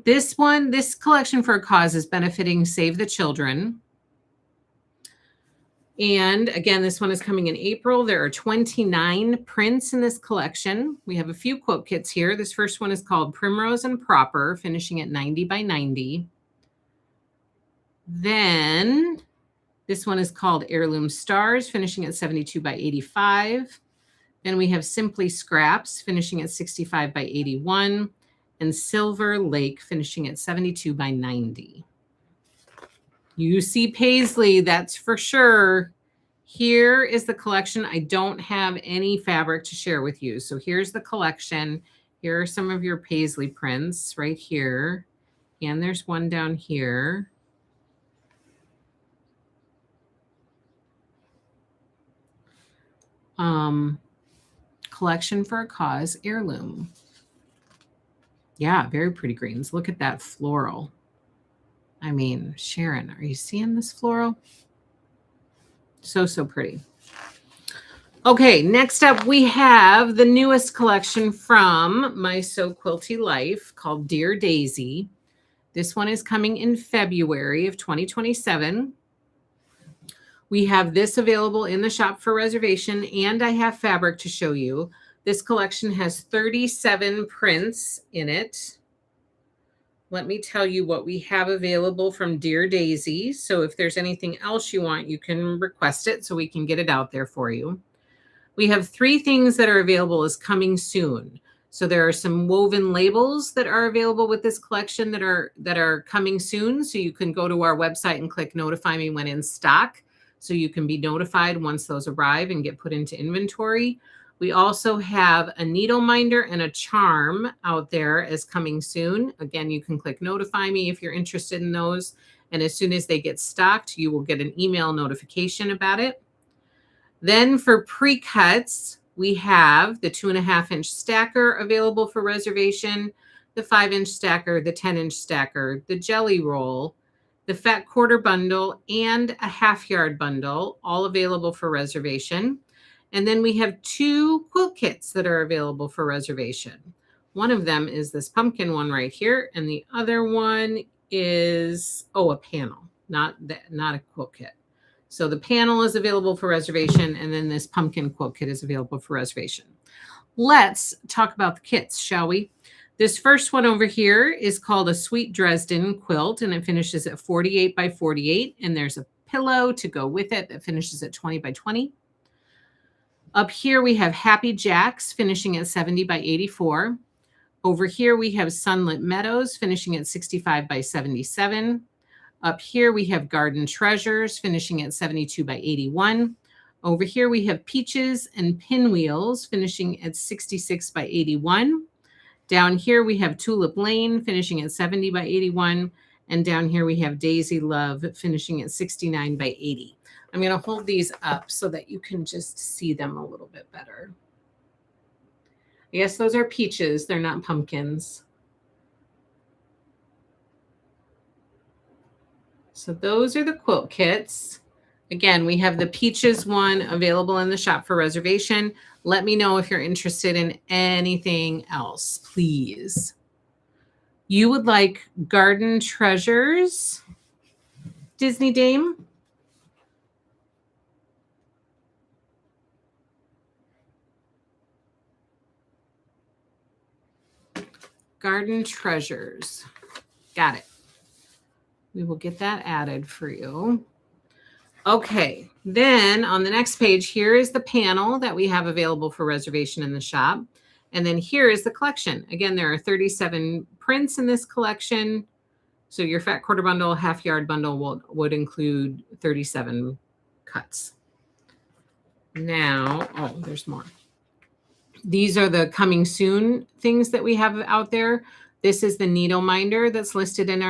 A: This collection for a cause is benefiting Save the Children. And again, this one is coming in April. There are 29 prints in this collection. We have a few quote kits here. This first one is called Primrose and Proper, finishing at 90 by 90. Then this one is called Heirloom Stars, finishing at 72 by 85. Then we have Simply Scraps, finishing at 65 by 81. And Silver Lake, finishing at 72 by 90. UC Paisley, that's for sure. Here is the collection. I don't have any fabric to share with you. So here's the collection. Here are some of your Paisley prints right here. And there's one down here. Collection for a Cause heirloom. Yeah, very pretty greens. Look at that floral. I mean, Sharon, are you seeing this floral? So pretty. Okay, next up we have the newest collection from My So Quilty Life called Dear Daisy. This one is coming in February of 2027. We have this available in the shop for reservation, and I have fabric to show you. This collection has 37 prints in it. Let me tell you what we have available from Dear Daisy. So if there's anything else you want, you can request it so we can get it out there for you. We have 3 things that are available as coming soon. So there are some woven labels that are available with this collection that are coming soon. So you can go to our website and click Notify Me when in stock. So you can be notified once those arrive and get put into inventory. We also have a needle minder and a charm out there as coming soon. Again, you can click Notify Me if you're interested in those. And as soon as they get stocked, you will get an email notification about it. Then for pre-cuts, we have the 2.5-inch stacker available for reservation, the 5-inch stacker, the 10-inch stacker, the jelly roll, the fat quarter bundle, and a half-yard bundle, all available for reservation. And then we have 2 quilt kits that are available for reservation. One of them is this pumpkin one right here, and the other one is, a panel, not a quilt kit. So the panel is available for reservation, and then this pumpkin quilt kit is available for reservation. Let's talk about the kits, shall we? This first one over here is called a Sweet Dresden quilt, and it finishes at 48 by 48, and there's a pillow to go with it that finishes at 20 by 20. Up here we have Happy Jacks finishing at 70 by 84. Over here we have Sunlit Meadows finishing at 65 by 77. Up here we have Garden Treasures finishing at 72 by 81. Over here we have Peaches and Pinwheels finishing at 66 by 81. Down here we have Tulip Lane finishing at 70 by 81. And down here we have Daisy Love finishing at 69 by 80. I'm going to hold these up so that you can just see them a little bit better. I guess those are peaches. They're not pumpkins. So those are the quilt kits. Again, we have the peaches one available in the shop for reservation. Let me know if you're interested in anything else, please. You would like Garden Treasures, Disney Dame? Garden Treasures. Got it. We will get that added for you. Okay, then on the next page, here is the panel that we have available for reservation in the shop. And then here is the collection. Again, there are 37 prints in this collection. So your fat quarter bundle, half yard bundle would include 37 cuts. Now, there's more. These are the coming soon things that we have out there. This is the needle minder that's listed in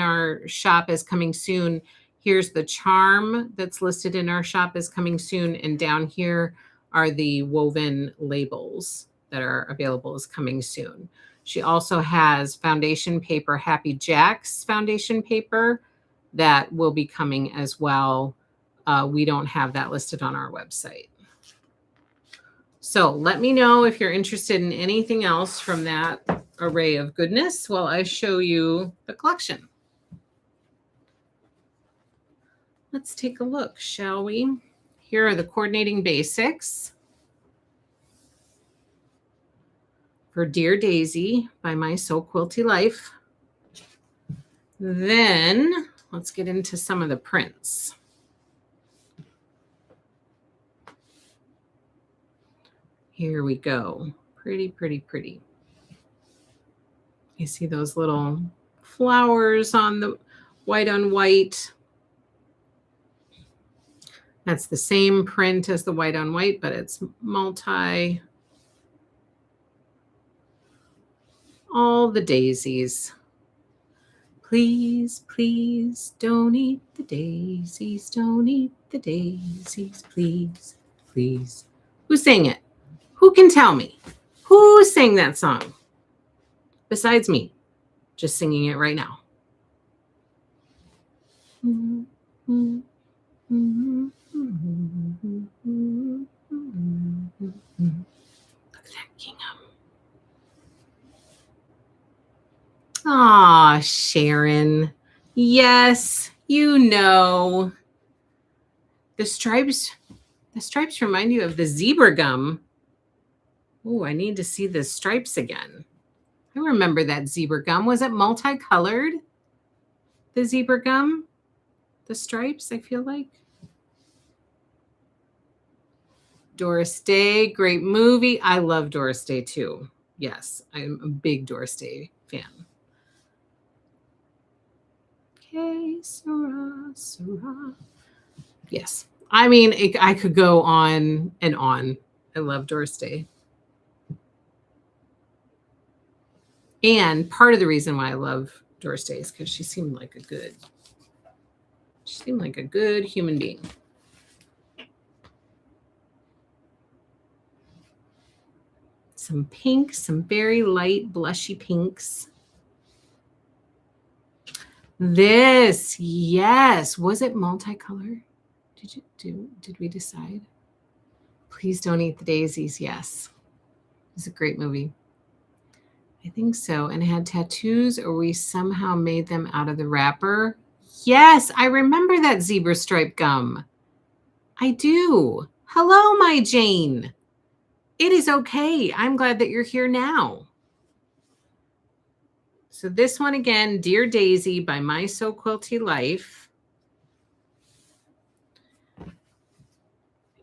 A: our shop as coming soon. Here's the charm that's listed in our shop is coming soon. And down here are the woven labels that are available is coming soon. She also has foundation paper, Happy Jack's foundation paper that will be coming as well. We don't have that listed on our website. So let me know if you're interested in anything else from that array of goodness while I show you the collection. Let's take a look, shall we? Here are the coordinating basics for Dear Daisy by My So Quilty Life. Then let's get into some of the prints. Here we go. Pretty, pretty, pretty. You see those little flowers on the white on white. That's the same print as the white on white, but it's multi. All the daisies. Please, please don't eat the daisies. Don't eat the daisies, please, please. Who sang it? Who can tell me? Who sang that song? Besides me, just singing it right now. Look at that gingham. Aw, Sharon. Yes, you know. The stripes remind you of the zebra gum. Oh, I need to see the stripes again. I remember that zebra gum. Was it multicolored? The zebra gum? The stripes, I feel like. Doris Day, great movie. I love Doris Day too. Yes, I'm a big Doris Day fan. Okay, Sarah, Sarah. Yes. I mean, I could go on and on. I love Doris Day. And part of the reason why I love Doris Day is because she seemed like a good human being. Some pink, some very light blushy pinks. This, yes. Was it multicolored? Did we decide? Please Don't Eat the Daisies. Yes. It's a great movie. I think so. And it had tattoos, or we somehow made them out of the wrapper. Yes, I remember that zebra stripe gum. I do. Hello, my Jane. It is okay. I'm glad that you're here now. So this one again, Dear Daisy by My So Quilty Life.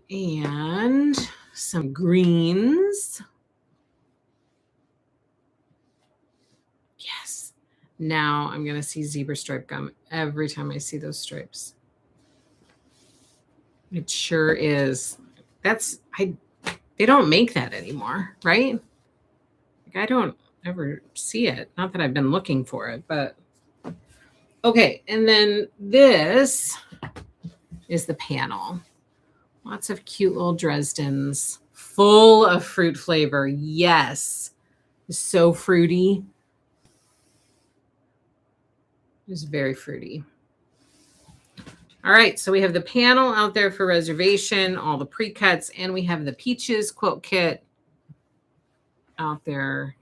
A: And some greens. Yes. Now I'm going to see zebra stripe gum every time I see those stripes. It sure is. They don't make that anymore, right? Like, I don't ever see it. Not that I've been looking for it, but okay. And then this is the panel. Lots of cute little Dresdens, full of fruit flavor. Yes. So fruity. It's very fruity. All right, so we have the panel out there for reservation, all the pre-cuts, and we have the Peaches quilt kit out there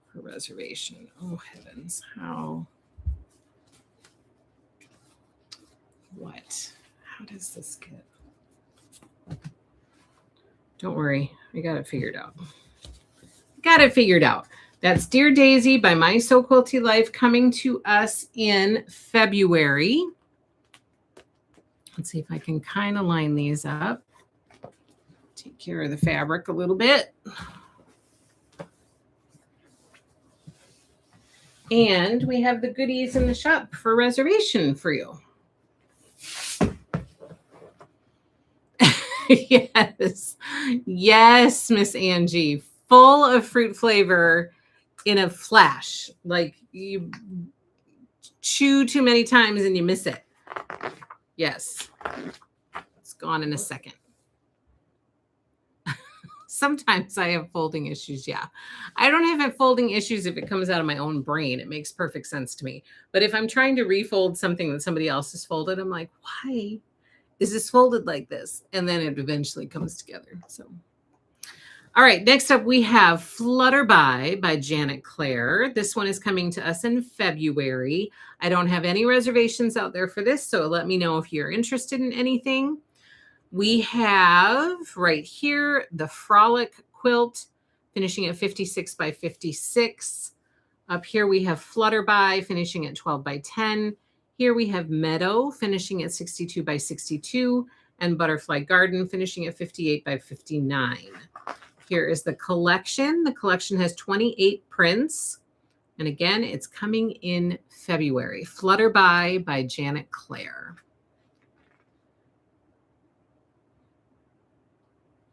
A: for reservation. Oh, heavens. How does this get? Don't worry. I got it figured out. That's Dear Daisy by My So Quilty Life, coming to us in February. Let's see if I can kind of line these up. Take care of the fabric a little bit. And we have the goodies in the shop for reservation for you. Yes, Miss Angie. Full of fruit flavor in a flash. Like you chew too many times and you miss it. Yes. It's gone in a second. Sometimes I have folding issues. Yeah. I don't have folding issues if it comes out of my own brain. It makes perfect sense to me. But if I'm trying to refold something that somebody else has folded, I'm like, why is this folded like this? And then it eventually comes together. So, all right. Next up, we have Flutterby by Janet Claire. This one is coming to us in February. I don't have any reservations out there for this, so let me know if you're interested in anything. We have right here the Frolic quilt finishing at 56 by 56. Up here we have Flutterby finishing at 12 by 10. Here we have Meadow finishing at 62 by 62 and Butterfly Garden finishing at 58 by 59. Here is the collection. The collection has 28 prints. And again, it's coming in February. Flutterby by Janet Claire.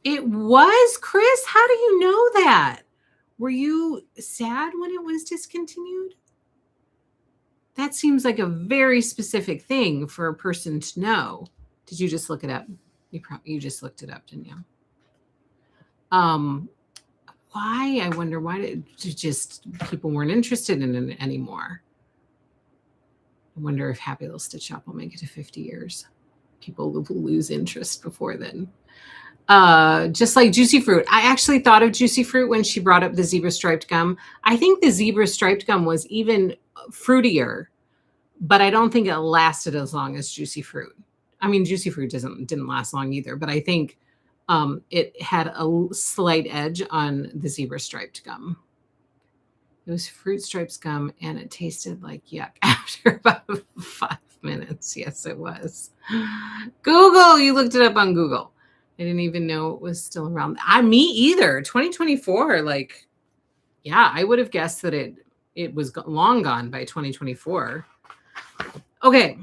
A: It was, Chris. How do you know that? Were you sad when it was discontinued? That seems like a very specific thing for a person to know. Did you just look it up? You just looked it up, didn't you? Why? I wonder why did just people weren't interested in it anymore. I wonder if Happy Little Stitch Shop will make it to 50 years. People will lose interest before then. Just like Juicy Fruit. I actually thought of Juicy Fruit when she brought up the zebra striped gum. I think the zebra striped gum was even fruitier, but I don't think it lasted as long as Juicy Fruit. I mean, Juicy Fruit didn't last long either, but I think it had a slight edge on the zebra striped gum. It was fruit stripes gum and it tasted like yuck after about 5 minutes. Yes, it was. Google, you looked it up on Google. I didn't even know it was still around. Me either. 2024, like, yeah, I would have guessed that it was long gone by 2024. Okay.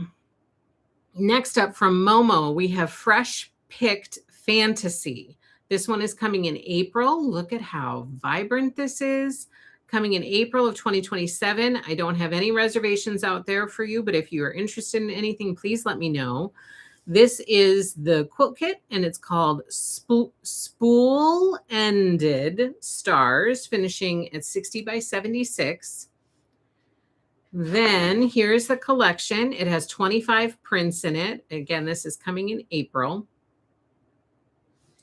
A: Next up from Momo, we have Fresh Picked Fantasy. This one is coming in April. Look at how vibrant this is. Coming in April of 2027. I don't have any reservations out there for you, but if you are interested in anything, please let me know. This is the quilt kit, and it's called Spool-Ended Stars, finishing at 60 by 76. Then here's the collection. It has 25 prints in it. Again, this is coming in April.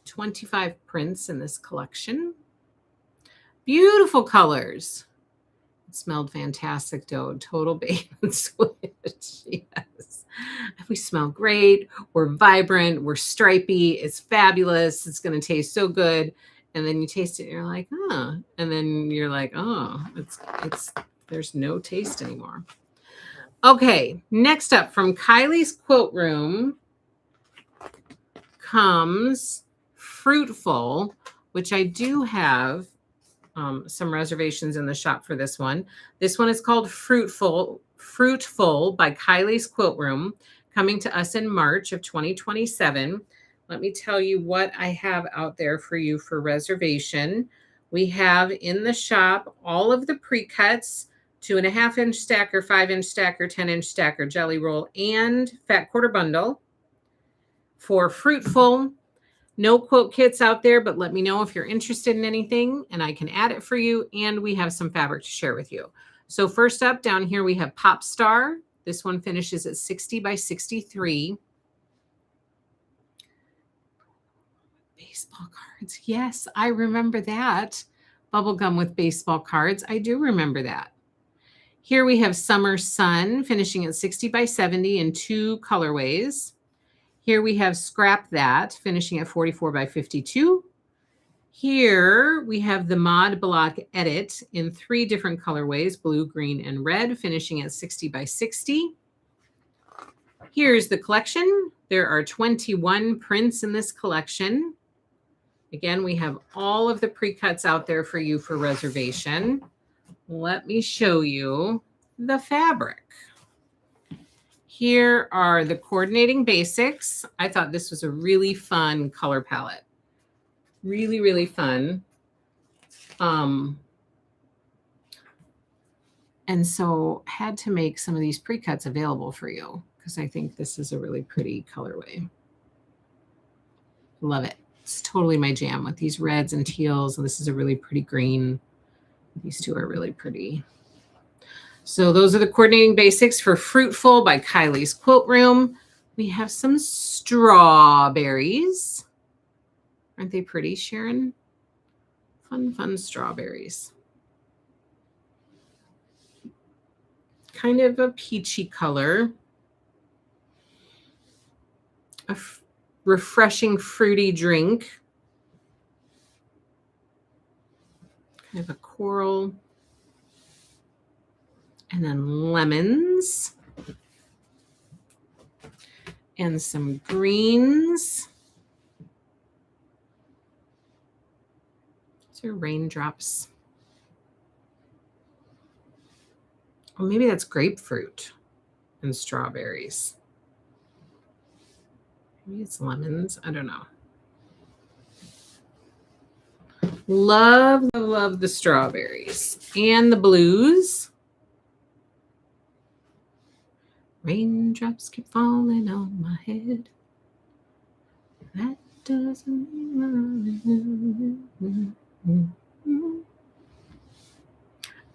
A: 25 prints in this collection. Beautiful colors. It smelled fantastic, though. Total bait and switch. Yes. We smell great. We're vibrant. We're stripy. It's fabulous. It's going to taste so good. And then you taste it and you're like, huh. And then you're like, oh, there's no taste anymore. Okay. Next up from Kylie's Quilt Room comes Fruitful, which I do have some reservations in the shop for this one. This one is called Fruitful by Kylie's Quilt Room, coming to us in March of 2027. Let me tell you what I have out there for you for reservation. We have in the shop all of the pre-cuts, 2.5-inch stacker, 5-inch stacker, 10-inch stacker, jelly roll, and fat quarter bundle. For Fruitful, no quote kits out there, but let me know if you're interested in anything and I can add it for you. And we have some fabric to share with you. So first up down here, we have Pop Star. This one finishes at 60 by 63. Baseball cards. Yes, I remember that. Bubblegum with baseball cards. I do remember that. Here we have Summer Sun finishing at 60 by 70 in 2 colorways. Here we have Scrap That finishing at 44 by 52. Here we have the Mod Block Edit in 3 different colorways, blue, green, and red, finishing at 60 by 60. Here's the collection. There are 21 prints in this collection. Again, we have all of the pre-cuts out there for you for reservation. Let me show you the fabric. Here are the coordinating basics. I thought this was a really fun color palette. Really, really fun. And so had to make some of these pre-cuts available for you because I think this is a really pretty colorway. Love it. It's totally my jam with these reds and teals. And this is a really pretty green. These two are really pretty. So those are the coordinating basics for Fruitful by Kylie's Quilt Room. We have some strawberries. Aren't they pretty, Sharon? Fun strawberries. Kind of a peachy color. A refreshing fruity drink. Kind of a coral. And then lemons. And some greens. These are raindrops. Or maybe that's grapefruit and strawberries. Maybe it's lemons. I don't know. Love the strawberries and the blues. Raindrops keep falling on my head. That doesn't mean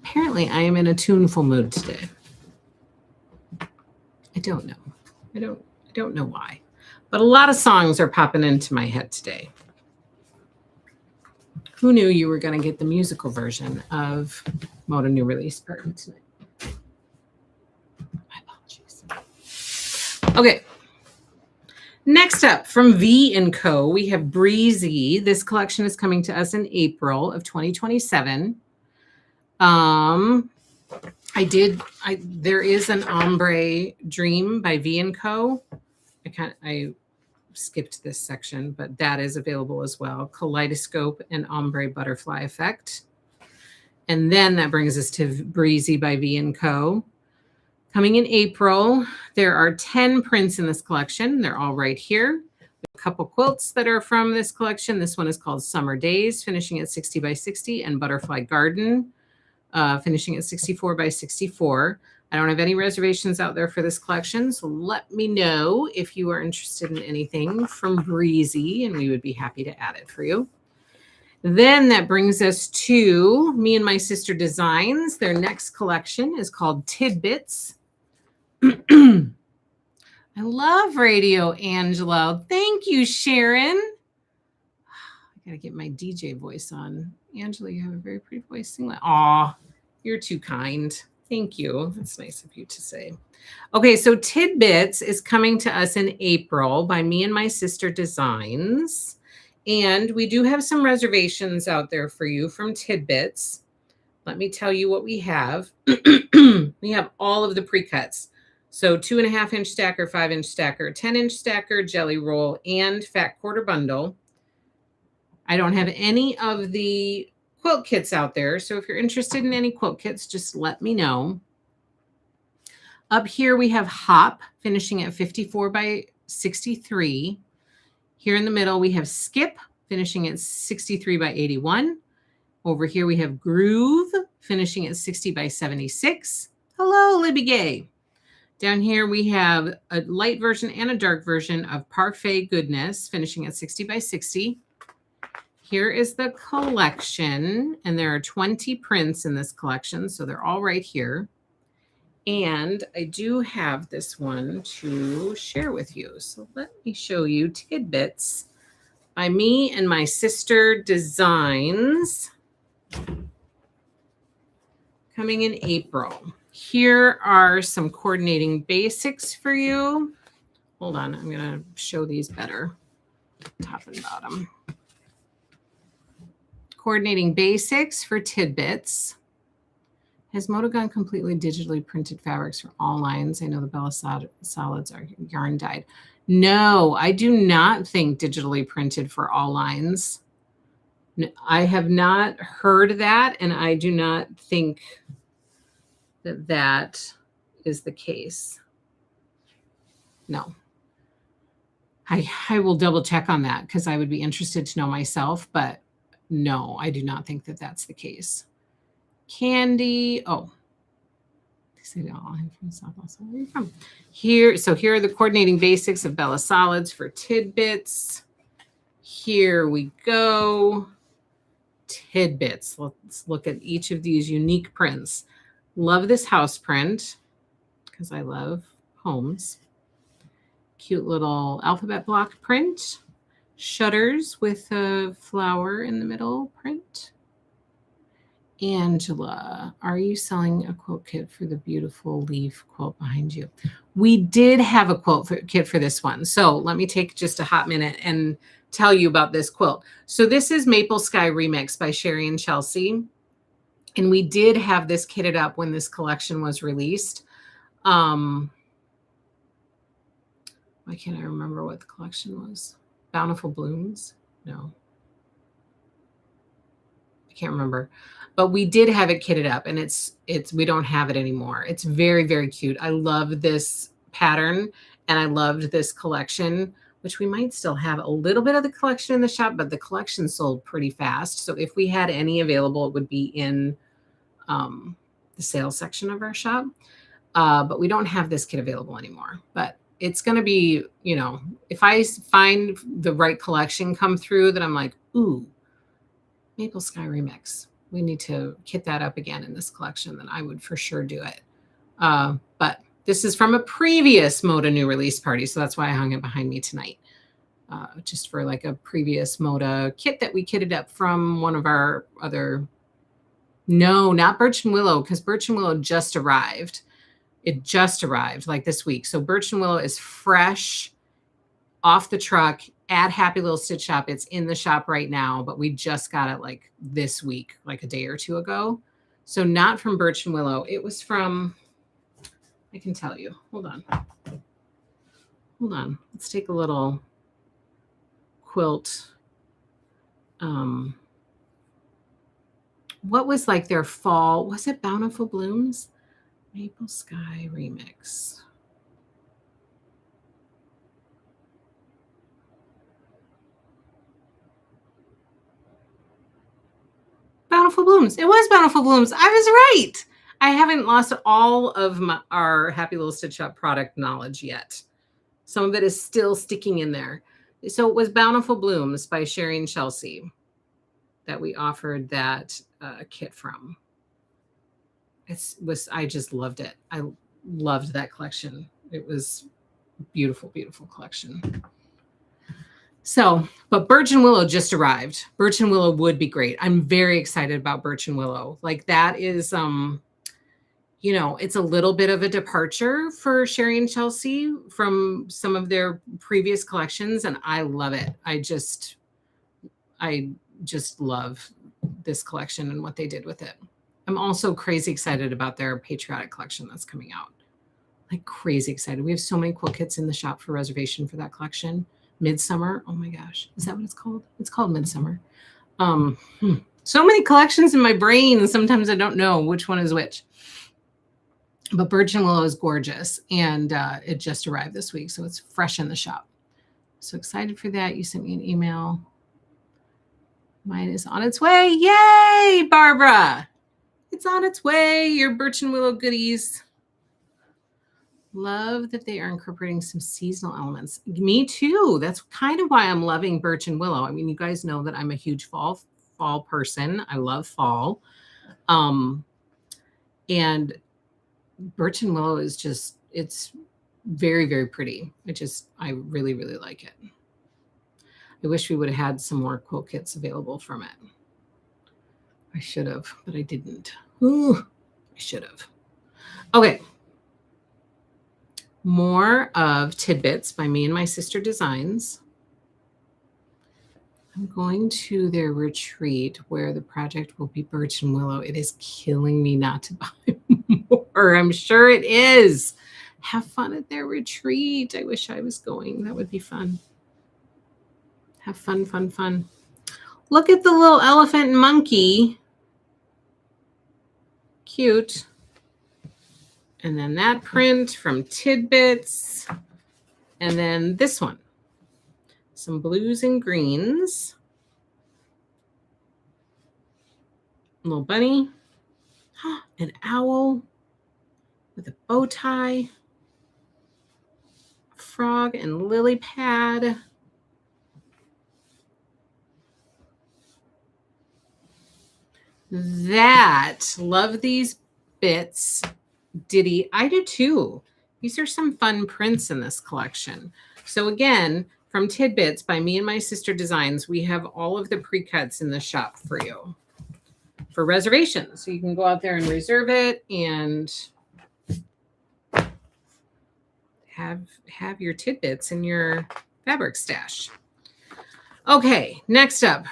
A: Apparently, I am in a tuneful mood today. I don't know. I don't know why. But a lot of songs are popping into my head today. Who knew you were going to get the musical version of Moda New Release Party tonight? My apologies. Okay. Next up, from V & Co., we have Breezy. This collection is coming to us in April of 2027. There is an Ombre Dream by V & Co. I skipped this section, but that is available as well. Kaleidoscope and Ombre Butterfly Effect. And then that brings us to Breezy by V & Co. Coming in April, there are 10 prints in this collection. They're all right here. A couple quilts that are from this collection. This one is called Summer Days, finishing at 60 by 60, and Butterfly Garden, finishing at 64 by 64. I don't have any reservations out there for this collection, so let me know if you are interested in anything from Breezy, and we would be happy to add it for you. Then that brings us to Me and My Sister Designs. Their next collection is called Tidbits. I love radio, Angela. Thank you, Sharon. I got to get my DJ voice on. Angela, you have a very pretty voice. Sing that. Aw, you're too kind. Thank you. That's nice of you to say. Okay, so Tidbits is coming to us in April by Me and My Sister Designs. And we do have some reservations out there for you from Tidbits. Let me tell you what we have. We have all of the pre-cuts. So 2.5-inch stacker, 5-inch stacker, 10-inch stacker, jelly roll, and fat quarter bundle. I don't have any of the quilt kits out there. So if you're interested in any quilt kits, just let me know. Up here we have Hop finishing at 54 by 63. Here in the middle we have Skip finishing at 63 by 81. Over here we have Groove finishing at 60 by 76. Hello, Libby Gay. Down here we have a light version and a dark version of Parfait Goodness finishing at 60 by 60. Here is the collection, and there are 20 prints in this collection, so they're all right here. And I do have this one to share with you. So let me show you Tidbits by Me and My Sister Designs, coming in April. Here are some coordinating basics for you. Hold on, I'm going to show these better, top and bottom. Coordinating basics for Tidbits. Has Moda gone completely digitally printed fabrics for all lines? I know the Bella Solids are yarn dyed. No, I do not think digitally printed for all lines. I have not heard that, and I do not think that that is the case. No. I will double check on that because I would be interested to know myself, but no, I do not think that that's the case. Candy. Oh, excited. Oh, I'm from South also. Where are you from? Here are the coordinating basics of Bella Solids for Tidbits. Here we go. Tidbits. Let's look at each of these unique prints. Love this house print because I love homes. Cute little alphabet block print. Shutters with a flower in the middle print. Angela, are you selling a quilt kit for the beautiful leaf quilt behind you? We did have a quilt kit for this one. So let me take just a hot minute and tell you about this quilt. So this is Maple Sky Remix by Sherry and Chelsea. And we did have this kitted up when this collection was released. Why can't I remember what the collection was? Bountiful Blooms? No. I can't remember. But we did have it kitted up, and it's we don't have it anymore. It's very, very cute. I love this pattern, and I loved this collection, which we might still have a little bit of the collection in the shop, but the collection sold pretty fast. So if we had any available, it would be in the sales section of our shop. But we don't have this kit available anymore. But it's going to be, you know, if I find the right collection come through that I'm like, ooh, Maple Sky Remix, we need to kit that up again in this collection, then I would for sure do it. But this is from a previous Moda new release party, so that's why I hung it behind me tonight. Just for like a previous Moda kit that we kitted up from one of our other, no, not Birch and Willow, because Birch and Willow just arrived. It just arrived like this week. So Birch and Willow is fresh off the truck at Happy Little Stitch Shop. It's in the shop right now, but we just got it like this week, like a day or two ago. So not from Birch and Willow. It was from, I can tell you. Hold on. Hold on. Let's take a little quilt. What was like their fall? Was it Bountiful Blooms? Maple Sky Remix. Bountiful Blooms. It was Bountiful Blooms. I was right. I haven't lost all of our Happy Little Stitch Shop product knowledge yet. Some of it is still sticking in there. So it was Bountiful Blooms by Sherry and Chelsea that we offered that kit from. I just loved it. I loved that collection. It was beautiful, beautiful collection. So, but Birch and Willow just arrived. Birch and Willow would be great. I'm very excited about Birch and Willow. Like that is, you know, it's a little bit of a departure for Sherry and Chelsea from some of their previous collections, and I love it. I just love this collection and what they did with it. I'm also crazy excited about their patriotic collection that's coming out. Like crazy excited. We have so many quilt kits in the shop for reservation for that collection. Midsummer. Oh my gosh. Is that what it's called? It's called Midsummer. So many collections in my brain, and sometimes I don't know which one is which. But Birch and Willow is gorgeous, and it just arrived this week, so it's fresh in the shop. So excited for that. You sent me an email. Mine is on its way. Yay, Barbara. It's on its way. Your Birch and Willow goodies. Love that they are incorporating some seasonal elements. Me too. That's kind of why I'm loving Birch and Willow. I mean, you guys know that I'm a huge fall person. I love fall. And Birch and Willow is just, it's very, very pretty. I really, really like it. I wish we would have had some more quilt kits available from it. I should have, but I didn't. Ooh, I should have. Okay. More of Tidbits by Me and My Sister Designs. I'm going to their retreat where the project will be Birch and Willow. It is killing me not to buy more. I'm sure it is. Have fun at their retreat. I wish I was going. That would be fun. Have fun, fun, fun. Look at the little elephant and monkey. Cute. And then that print from Tidbits. And then this one. Some blues and greens. Little bunny. An owl with a bow tie, frog and lily pad. Love these bits. Diddy, I do too. These are some fun prints in this collection. So again, from Tidbits by Me and My Sister Designs, we have all of the pre-cuts in the shop for you for reservations. So you can go out there and reserve it and have your tidbits in your fabric stash. Okay, next up,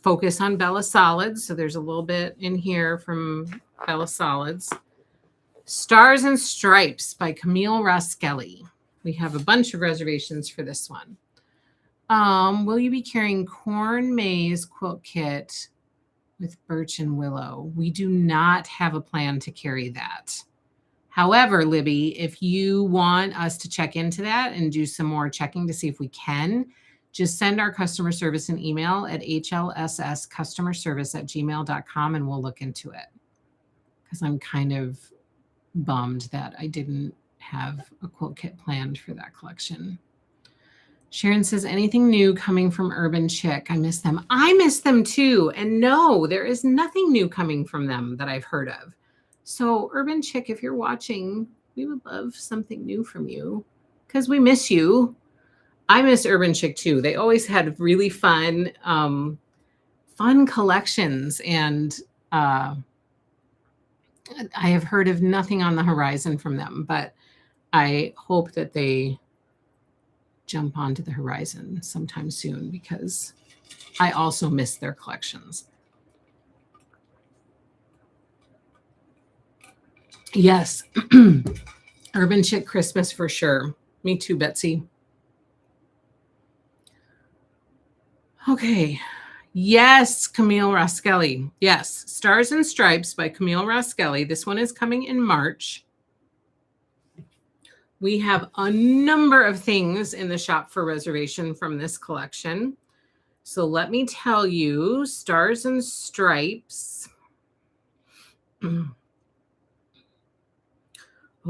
A: focus on Bella Solids. So there's a little bit in here from Bella Solids. Stars and Stripes by Camille Raskelli. We have a bunch of reservations for this one. Will you be carrying Corn Maze quilt kit with Birch and Willow? We do not have a plan to carry that. However, Libby, if you want us to check into that and do some more checking to see if we can, just send our customer service an email at hlsscustomerservice@gmail.com and we'll look into it. Because I'm kind of bummed that I didn't have a quilt kit planned for that collection. Sharon says, anything new coming from Urban Chick? I miss them. I miss them too. And no, there is nothing new coming from them that I've heard of. So Urban Chick, if you're watching, we would love something new from you because we miss you. I miss Urban Chick too. They always had really fun collections, and I have heard of nothing on the horizon from them, but I hope that they jump onto the horizon sometime soon because I also miss their collections. Yes. Urban Chick Christmas for sure. Me too, Betsy. Okay. Yes, Camille Raskelli. Yes, Stars and Stripes by Camille Raskelli. This one is coming in March. We have a number of things in the shop for reservation from this collection. So let me tell you, Stars and Stripes.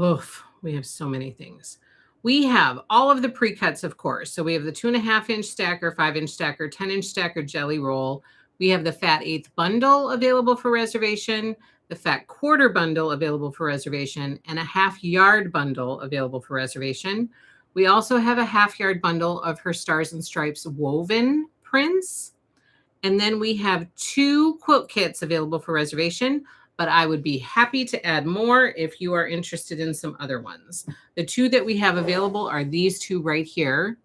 A: Oof, we have so many things. We have all of the pre-cuts, of course. So we have the 2.5-inch stacker, 5-inch stacker, 10-inch stacker jelly roll. We have the fat 1/8 bundle available for reservation, the fat 1/4 bundle available for reservation, and a 1/2 yard bundle available for reservation. We also have a 1/2 yard bundle of her Stars and Stripes woven prints. And then we have 2 quilt kits available for reservation, but I would be happy to add more if you are interested in some other ones. The 2 that we have available are these 2 right here.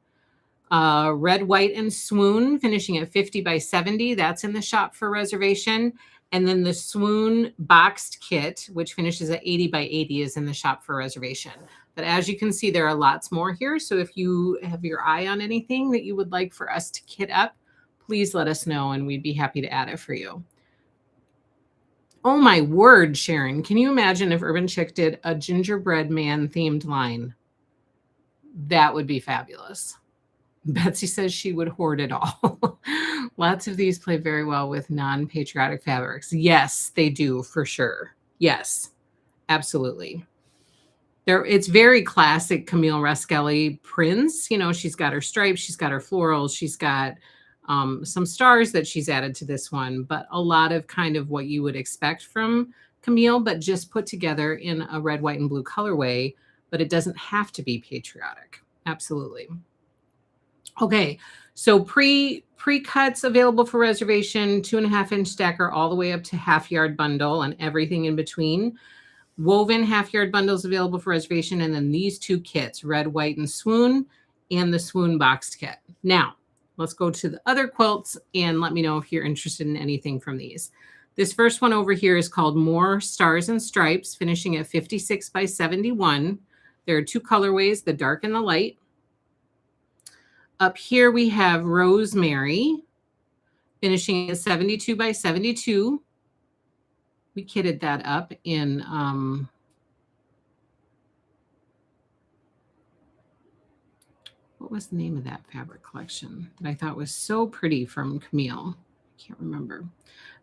A: Red, White, and Swoon, finishing at 50 by 70. That's in the shop for reservation. And then the Swoon boxed kit, which finishes at 80 by 80, is in the shop for reservation. But as you can see, there are lots more here. So if you have your eye on anything that you would like for us to kit up, please let us know and we'd be happy to add it for you. Oh my word, Sharon. Can you imagine if Urban Chick did a gingerbread man themed line? That would be fabulous. Betsy says she would hoard it all. Lots of these play very well with non-patriotic fabrics. Yes, they do for sure. Yes, absolutely. It's very classic Camille Raskelli prints. You know, she's got her stripes, she's got her florals, she's got some stars that she's added to this one, but a lot of kind of what you would expect from Camille, but just put together in a red, white, and blue colorway, but it doesn't have to be patriotic. Absolutely. Okay, so pre-cuts available for reservation, 2.5-inch stacker all the way up to 1/2 yard bundle and everything in between. Woven 1/2 yard bundles available for reservation, and then these 2 kits, Red, White, and Swoon, and the Swoon boxed kit. Now, let's go to the other quilts and let me know if you're interested in anything from these. This first one over here is called More Stars and Stripes, finishing at 56 by 71. There are 2 colorways, the dark and the light. Up here we have Rosemary, finishing at 72 by 72. We kitted that up in what was the name of that fabric collection that I thought was so pretty from Camille? I can't remember.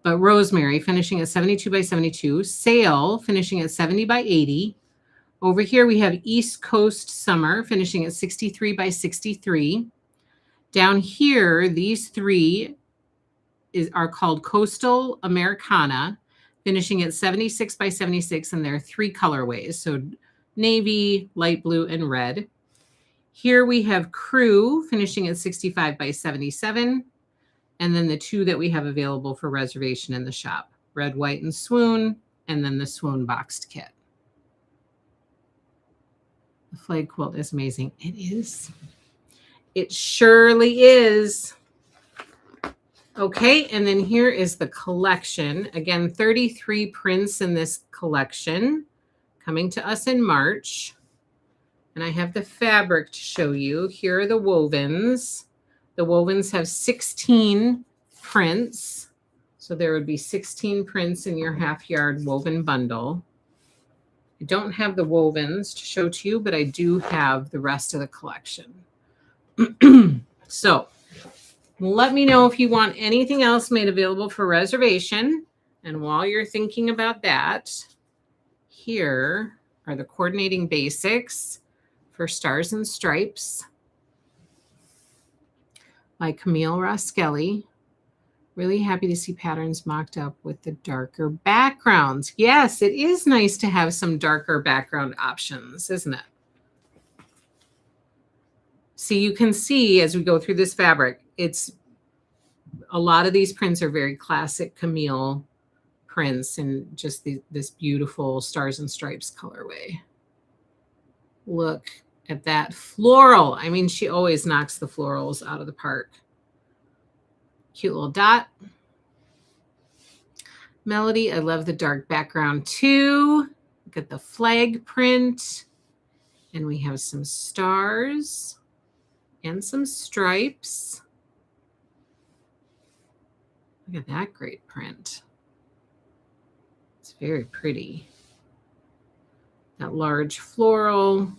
A: But Rosemary finishing at 72 by 72. Sail finishing at 70 by 80. Over here, we have East Coast Summer finishing at 63 by 63. Down here, these three are called Coastal Americana, finishing at 76 by 76, and there are three colorways. So navy, light blue, and red. Here we have Crew finishing at 65 by 77. And then the two that we have available for reservation in the shop, Red, White, and Swoon, and then the Swoon boxed kit. The flag quilt is amazing. It is. It surely is. Okay, and then here is the collection. Again, 33 prints in this collection coming to us in March. And I have the fabric to show you. Here are the wovens. The wovens have 16 prints. So there would be 16 prints in your half yard woven bundle. I don't have the wovens to show to you, but I do have the rest of the collection. So let me know if you want anything else made available for reservation. And while you're thinking about that, here are the coordinating basics for Stars and Stripes by Camille Roskelly. Really happy to see patterns mocked up with the darker backgrounds. Yes, it is nice to have some darker background options, isn't it? See, you can see as we go through this fabric, it's a lot of these prints are very classic Camille prints and just this beautiful Stars and Stripes colorway. Look at that floral. I mean, she always knocks the florals out of the park. Cute little dot. Melody, I love the dark background too. Look at the flag print. And we have some stars and some stripes. Look at that great print. It's very pretty. That large floral.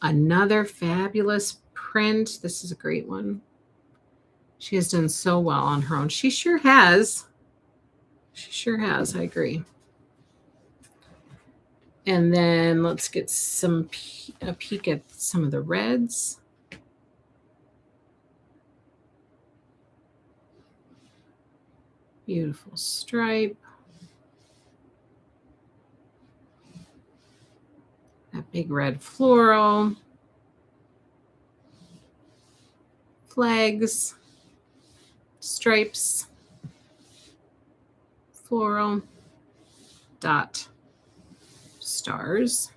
A: Another fabulous print. This is a great one. She has done so well on her own. She sure has. She sure has. I agree. And then let's get a peek at some of the reds. Beautiful stripe. That big red floral. Flags. Stripes. Floral. Dot. Stars.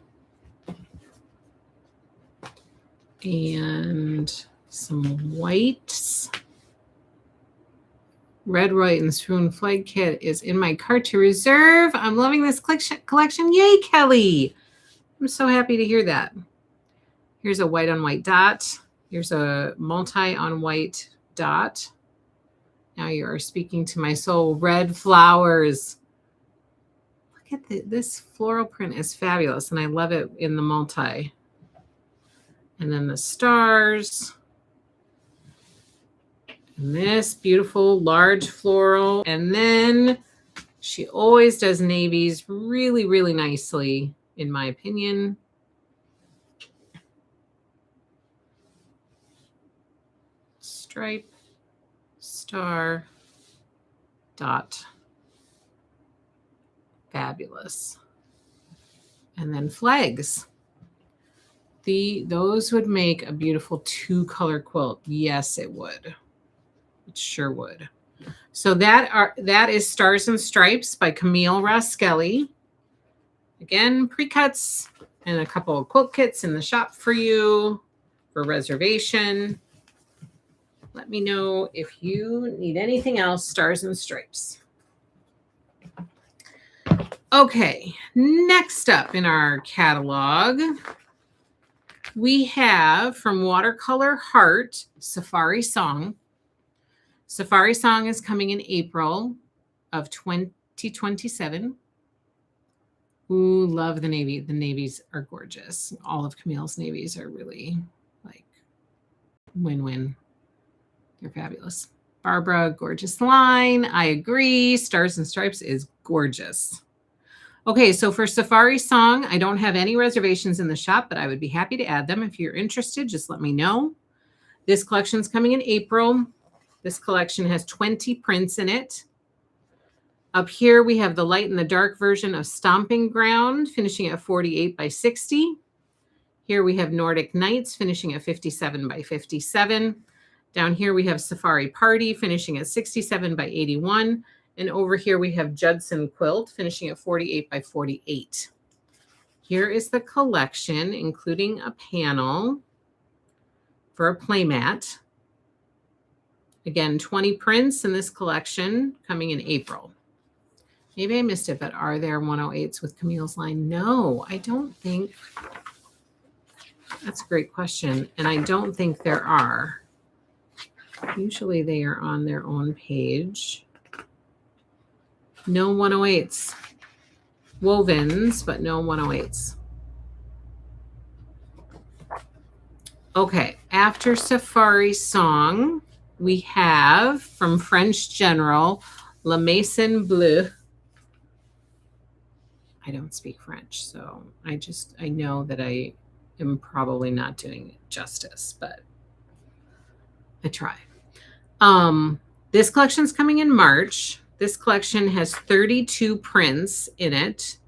A: And some whites. Red, White, and Swoon flag kit is in my cart to reserve. I'm loving this collection. Yay, Kelly. I'm so happy to hear that. Here's a white on white dot. Here's a multi on white dot. Now you are speaking to my soul. Red flowers. Look at this floral print is fabulous, and I love it in the multi. And then the stars. And this beautiful large floral. And then she always does navies really, really nicely, in my opinion. Stripe, star, dot. Fabulous. And then flags. Those would make a beautiful 2-color quilt. Yes, it would. It sure would. So that is Stars and Stripes by Camille Roskelly. Again, pre-cuts and a couple of quilt kits in the shop for you for reservation. Let me know if you need anything else, Stars and Stripes. Okay, next up in our catalog, we have from Watercolor Heart, Safari Song. Safari Song is coming in April of 2027. Ooh, love the navy. The navies are gorgeous. All of Camille's navies are really like win-win. They're fabulous. Barbara, gorgeous line. I agree. Stars and Stripes is gorgeous. Okay, so for Safari Song, I don't have any reservations in the shop, but I would be happy to add them. If you're interested, just let me know. This collection's coming in April. This collection has 20 prints in it. Up here, we have the light and the dark version of Stomping Ground, finishing at 48 by 60. Here we have Nordic Nights, finishing at 57 by 57. Down here, we have Safari Party, finishing at 67 by 81. And over here, we have Judson Quilt, finishing at 48 by 48. Here is the collection, including a panel for a playmat. Again, 20 prints in this collection coming in April. Maybe I missed it, but are there 108s with Camille's line? No, I don't think. That's a great question. And I don't think there are. Usually they are on their own page. No 108s. Wovens, but no 108s. Okay, after Safari Song, we have from French General, La Maison Bleue. I don't speak French, so I know that I am probably not doing it justice, but I try. This collection's coming in March. This collection has 32 prints in it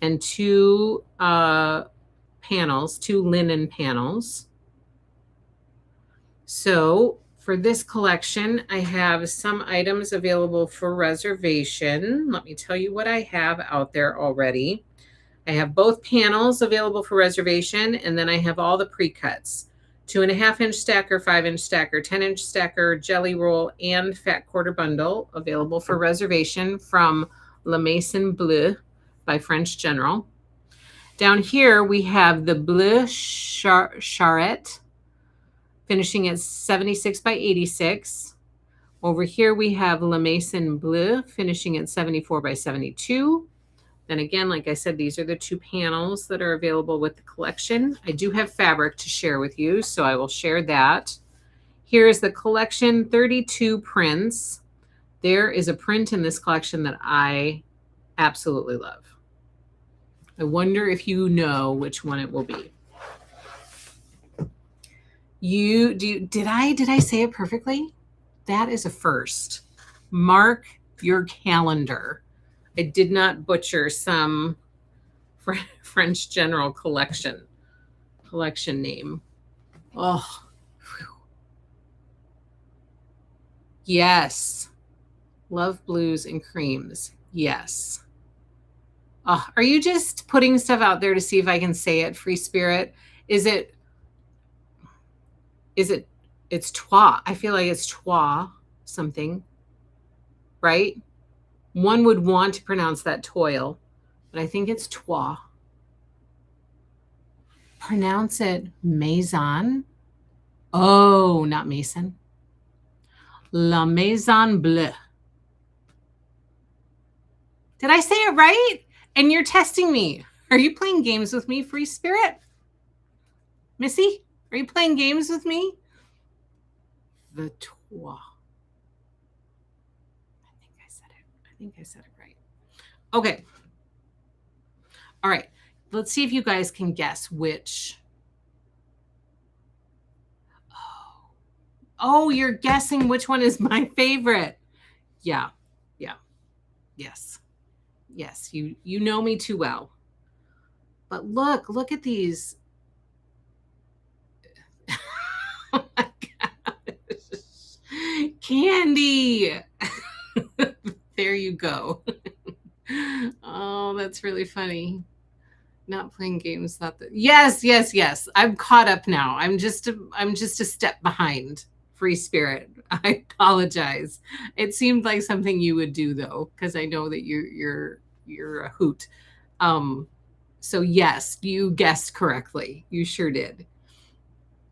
A: and two panels, two linen panels. So for this collection, I have some items available for reservation. Let me tell you what I have out there already. I have both panels available for reservation, and then I have all the pre-cuts. 2.5-inch stacker, 5-inch stacker, 10-inch stacker, jelly roll, and fat quarter bundle available for reservation from La Maison Bleue by French General. Down here, we have the Bleu Charrette, finishing at 76 by 86. Over here, we have La Maison Bleue, finishing at 74 by 72. Then again, like I said, these are the two panels that are available with the collection. I do have fabric to share with you, so I will share that. Here is the collection, 32 prints. There is a print in this collection that I absolutely love. I wonder if you know which one it will be. Did I say it perfectly? That is a first. Mark your calendar. I did not butcher some French General collection name. Oh, whew. Yes. Love blues and creams. Yes. Oh, are you just putting stuff out there to see if I can say it, Free Spirit? It's toi. I feel like it's toi something, right? One would want to pronounce that toil, but I think it's toi. Pronounce it maison. Oh, not mason. La Maison Bleue. Did I say it right? And you're testing me. Are you playing games with me, Free Spirit? Missy, are you playing games with me? The toi. I think I said it right. Okay. All right. Let's see if you guys can guess which. Oh, you're guessing which one is my favorite. Yeah. Yes. You know me too well. But look at these. Oh my gosh. Candy. There you go. Oh, that's really funny. Not playing games. Yes. I'm caught up now. I'm just a step behind, Free Spirit. I apologize. It seemed like something you would do though, because I know that you're a hoot. So yes, you guessed correctly. You sure did.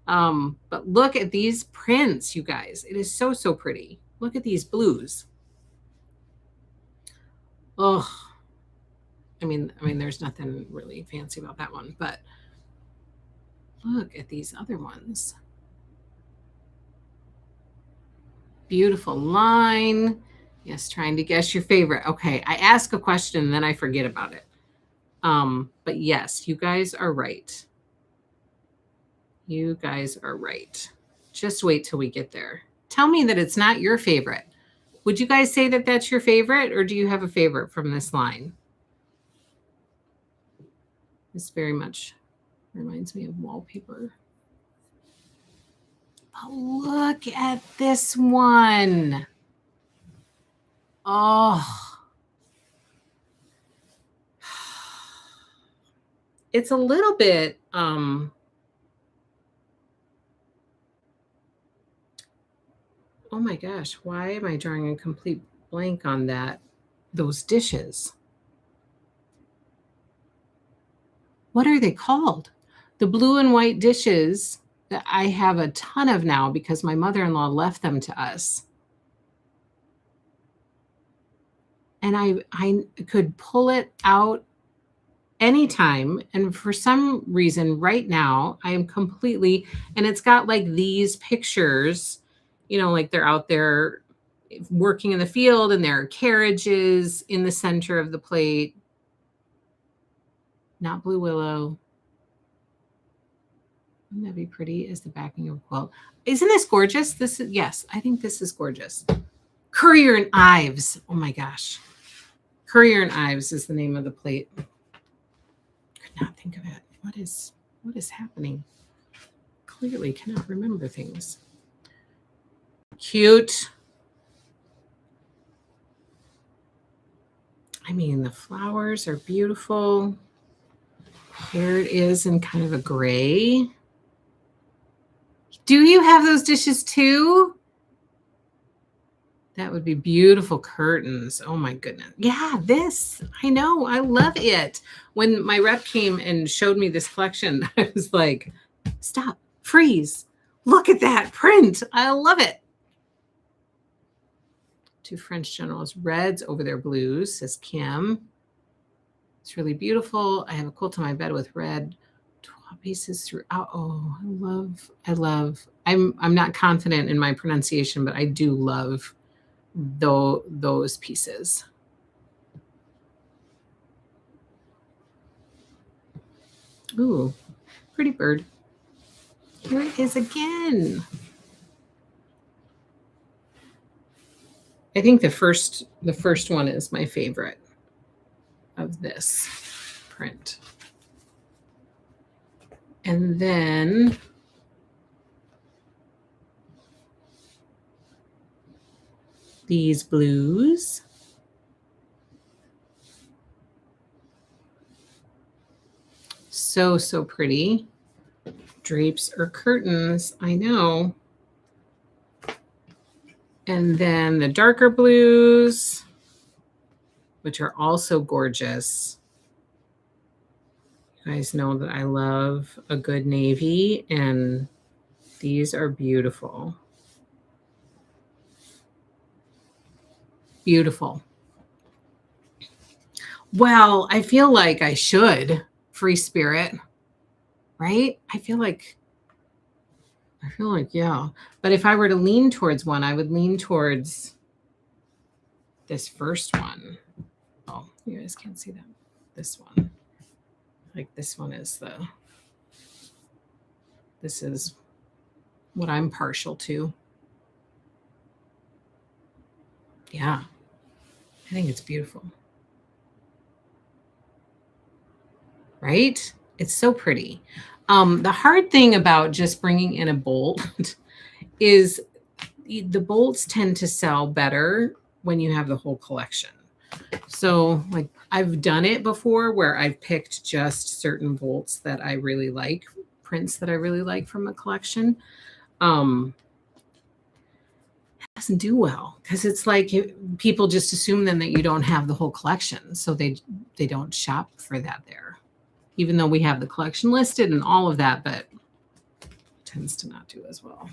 A: But look at these prints, you guys. It is so pretty. Look at these blues. Oh, I mean, there's nothing really fancy about that one, but look at these other ones. Beautiful line. Yes, trying to guess your favorite. Okay, I ask a question and then I forget about it. But yes, you guys are right. You guys are right. Just wait till we get there. Tell me that it's not your favorite. Would you guys say that that's your favorite, or do you have a favorite from this line? This very much reminds me of wallpaper. Oh, look at this one. Oh, it's a little bit, oh my gosh, why am I drawing a complete blank on that? Those dishes. What are they called? The blue and white dishes that I have a ton of now because my mother-in-law left them to us. And I could pull it out anytime. And for some reason, right now, I am completely, and it's got like these pictures, like they're out there working in the field and there are carriages in the center of the plate. Not blue willow. Wouldn't that be pretty as the backing of a quilt? Isn't this gorgeous? Yes, I think this is gorgeous. Currier and Ives. Oh my gosh. Currier and Ives is the name of the plate. Could not think of it. What is happening? Clearly cannot remember things. Cute. I mean, the flowers are beautiful. Here it is in kind of a gray. Do you have those dishes too? That would be beautiful curtains. Oh my goodness. Yeah, this. I know. I love it. When my rep came and showed me this collection, I was like, stop, freeze. Look at that print. I love it. Two French generals, reds over their blues, says Kim. It's really beautiful. I have a quilt on my bed with red pieces throughout. Oh, I love. I'm not confident in my pronunciation, but I do love those pieces. Ooh, pretty bird. Here it is again. I think the first one is my favorite of this print. And then these blues. So pretty. Drapes or curtains, I know. And then the darker blues, which are also gorgeous. You guys know that I love a good navy, and these are beautiful. Beautiful. Well, I feel like I should. Free spirit, right? I feel like, yeah. But if I were to lean towards one, I would lean towards this first one. Oh, you guys can't see that. This one. Like this one is this is what I'm partial to. Yeah. I think it's beautiful. Right? It's so pretty. The hard thing about just bringing in a bolt is the bolts tend to sell better when you have the whole collection. So like I've done it before where I've picked just certain bolts that I really like, prints that I really like from a collection. It doesn't do well because it's like people just assume then that you don't have the whole collection. So they don't shop for that there. Even though we have the collection listed and all of that, but it tends to not do as well.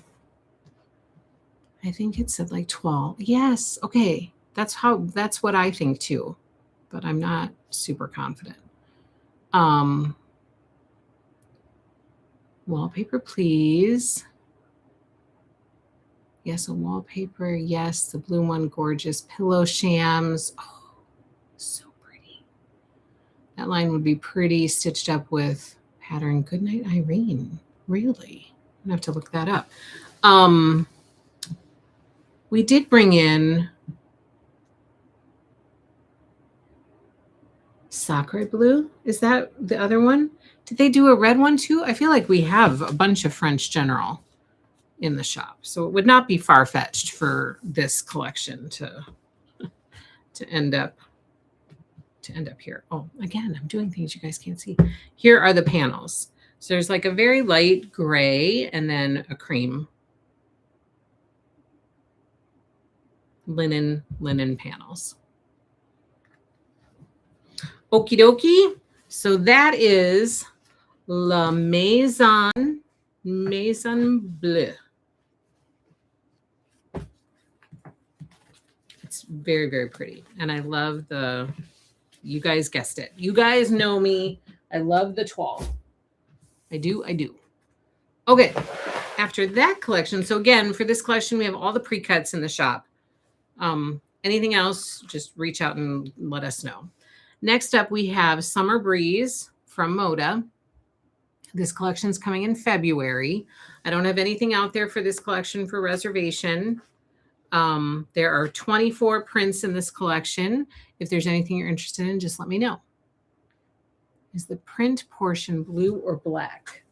A: I think it said like 12. Yes. Okay. That's what I think too, but I'm not super confident. Wallpaper, please. Yes, a wallpaper. Yes, the blue one, gorgeous. Pillow shams. Oh, so pretty. That That line would be pretty stitched up with pattern. Goodnight, Irene. Really? I'm gonna have to look that up. We did bring in Sakura blue. Is that the other one? Did they do a red one too? I feel like we have a bunch of French General in the shop, so it would not be far-fetched for this collection to end up here. Oh, again, I'm doing things you guys can't see. Here are the panels. So there's like a very light gray and then a cream linen panels. Okie dokie. So that is La Maison Bleu. It's very, very pretty. And I love you guys guessed it. You guys know me. I love the toile. I do. Okay. After that collection, so again, for this collection, we have all the pre-cuts in the shop. Anything else, just reach out and let us know. Next up, we have Summer Breeze from Moda. This collection is coming in February. I don't have anything out there for this collection for reservation. There are 24 prints in this collection. If there's anything you're interested in, just let me know. Is the print portion blue or black?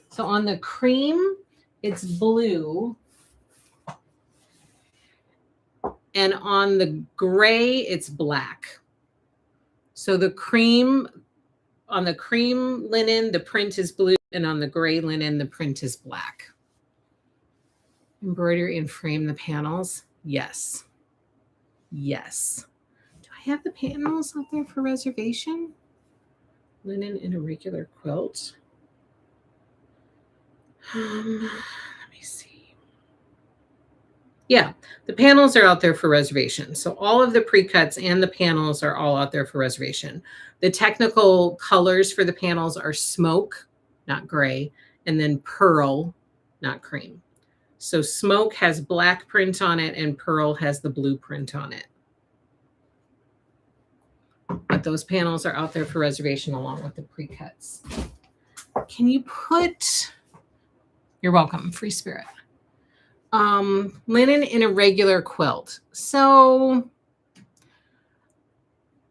A: So on the cream, it's blue. And on the gray, it's black. So on the cream linen, the print is blue, and on the gray linen, the print is black. Embroidery and frame the panels. Yes. Yes. Do I have the panels out there for reservation? Linen in a regular quilt. Let me see. Yeah, the panels are out there for reservation. So all of the pre-cuts and the panels are all out there for reservation. The technical colors for the panels are smoke, not gray, and then pearl, not cream. So smoke has black print on it and pearl has the blue print on it. But those panels are out there for reservation along with the pre-cuts. Can you put, you're welcome, free spirit. Linen in a regular quilt. So,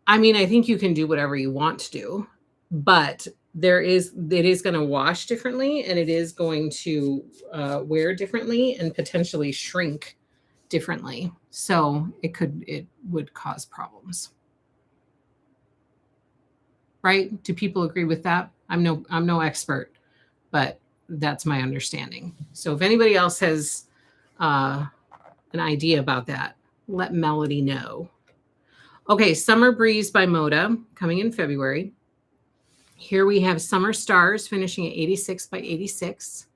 A: I mean, I think you can do whatever you want to do, but it is going to wash differently, and it is going to wear differently and potentially shrink differently. So it would cause problems. Right? Do people agree with that? I'm no expert, but that's my understanding. So if anybody else has an idea about that, let Melody know. Okay, Summer Breeze by Moda coming in February. Here we have Summer Stars finishing at 86 by 86.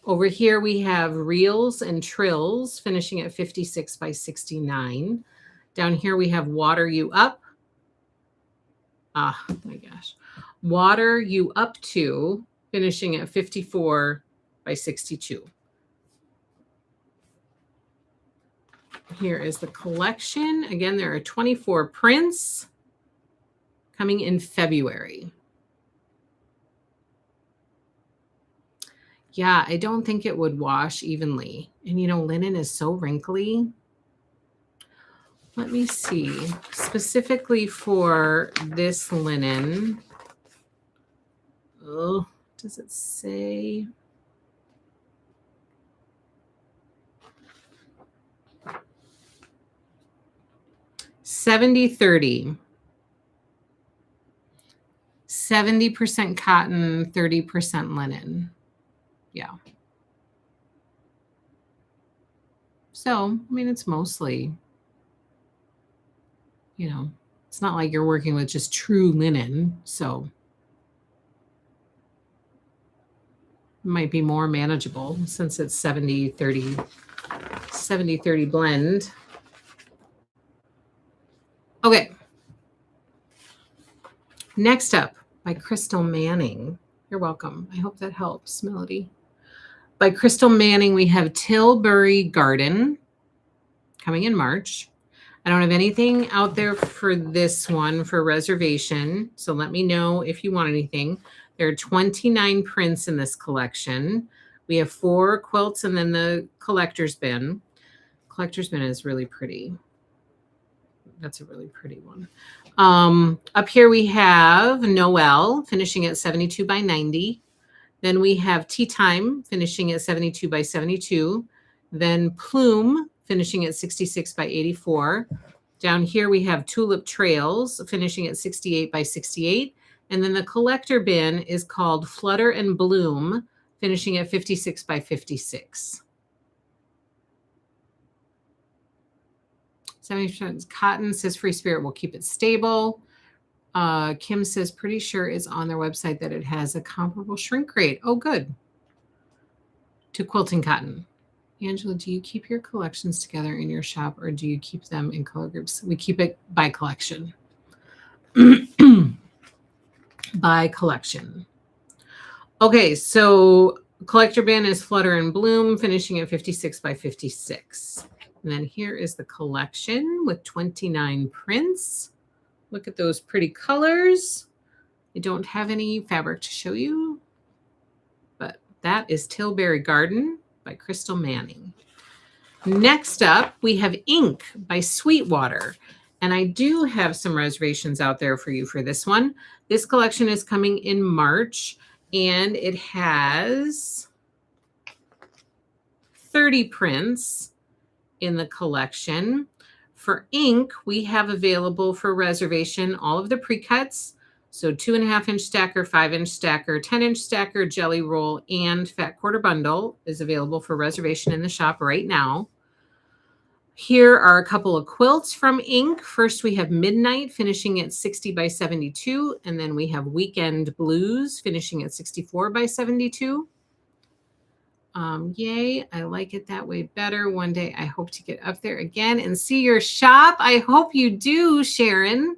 A: Over here we have Reels and Trills finishing at 56 by 69. Down here we have Water You Up. Ah, my gosh. Water You Up To finishing at 54 by 62. Here is the collection. Again, there are 24 prints coming in February. Yeah, I don't think it would wash evenly. And you know, linen is so wrinkly. Let me see. Specifically for this linen. Oh, does it say? (70-30). 70% cotton, 30% linen. Yeah. So, I mean, it's mostly, you know, it's not like you're working with just true linen. So it might be more manageable since it's 70-30 blend. Okay. Next up, by Crystal Manning. You're welcome. I hope that helps, Melody. By Crystal Manning, we have Tilbury Garden coming in March. I don't have anything out there for this one for reservation. So let me know if you want anything. There are 29 prints in this collection. We have 4 quilts and then the collector's bin. Collector's bin is really pretty. That's a really pretty one. Up here we have Noel finishing at 72 by 90. Then we have Tea Time finishing at 72 by 72. Then Plume finishing at 66 by 84. Down here we have Tulip Trails finishing at 68 by 68. And then the collector bin is called Flutter and Bloom finishing at 56 by 56. 70% cotton, says Free Spirit will keep it stable. Kim says pretty sure it's on their website that it has a comparable shrink rate. Oh, good. To quilting cotton. Angela, do you keep your collections together in your shop or do you keep them in color groups? We keep it by collection. By collection. Okay, so collector bin is Flutter and Bloom finishing at 56 by 56. And then here is the collection with 29 prints. Look at those pretty colors. I don't have any fabric to show you, but that is Tilbury Garden by Crystal Manning. Next up, we have Ink by Sweetwater. And I do have some reservations out there for you for this one. This collection is coming in March, and it has 30 prints in the collection. For ink, we have available for reservation all of the pre-cuts. So 2.5-inch stacker, 5-inch stacker, 10-inch stacker, jelly roll, and fat quarter bundle is available for reservation in the shop right now. Here are a couple of quilts from ink. First, we have Midnight finishing at 60 by 72. And then we have Weekend Blues finishing at 64 by 72. Yay, I like it that way better. One day I hope to get up there again and see your shop. I hope you do, Sharon.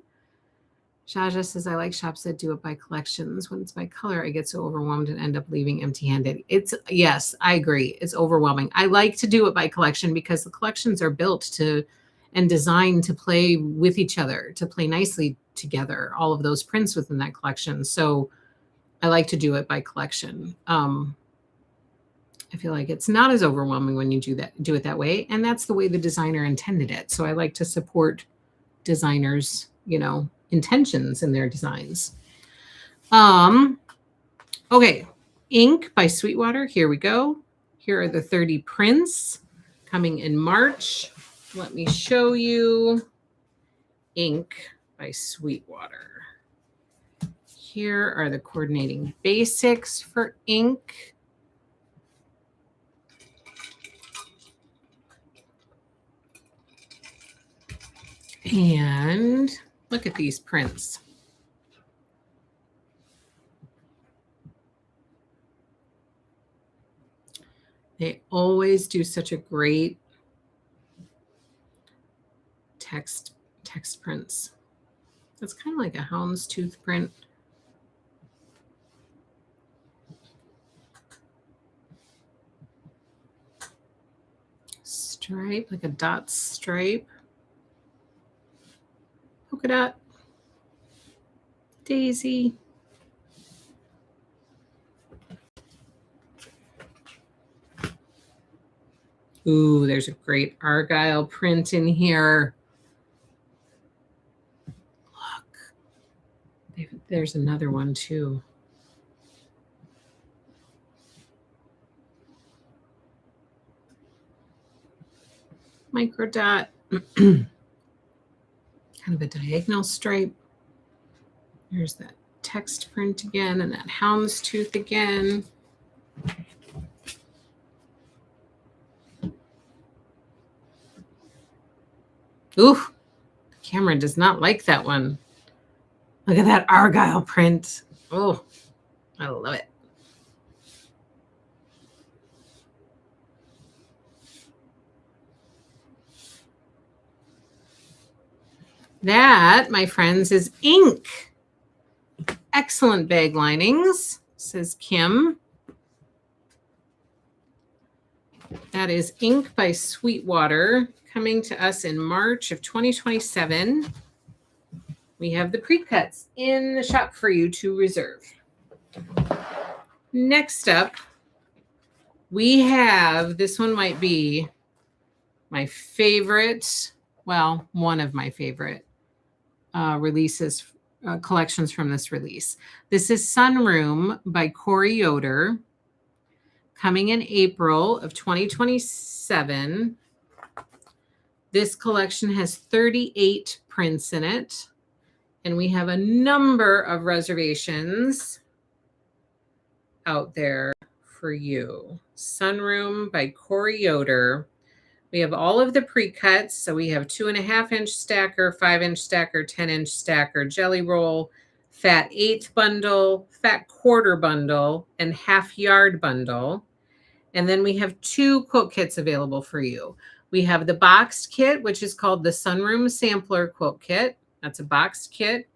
A: Jaja says, I like shops that do it by collections. When it's by color, I get so overwhelmed and end up leaving empty-handed. Yes, I agree. It's overwhelming. I like to do it by collection because the collections are built to and designed to play with each other, to play nicely together, all of those prints within that collection. So I like to do it by collection. I feel like it's not as overwhelming when you do it that way. And that's the way the designer intended it. So I like to support designers, intentions in their designs. Okay. Ink by Sweetwater. Here we go. Here are the 30 prints coming in March. Let me show you Ink by Sweetwater. Here are the coordinating basics for ink. And look at these prints. They always do such a great text prints. It's kind of like a houndstooth print. Stripe, like a dot stripe. Polka dot, daisy. Ooh, there's a great Argyle print in here. Look, there's another one too. Micro dot. Kind of a diagonal stripe. There's that text print again and that houndstooth again. Ooh, the camera does not like that one. Look at that Argyle print. Oh, I love it. That, my friends, is ink. Excellent bag linings, says Kim. That is Ink by Sweetwater, coming to us in March of 2027. We have the pre-cuts in the shop for you to reserve. Next up, we have, this one might be my favorite, well, one of my favorite releases, collections from this release. This is Sunroom by Corey Yoder, coming in April of 2027. This collection has 38 prints in it, and we have a number of reservations out there for you. Sunroom by Corey Yoder. We have all of the pre-cuts. So we have 2.5-inch stacker, 5-inch stacker, 10-inch stacker, jelly roll, fat 1/8 bundle, fat 1/4 bundle, and half-yard bundle. And then we have 2 quilt kits available for you. We have the boxed kit, which is called the Sunroom Sampler Quilt Kit. That's a boxed kit,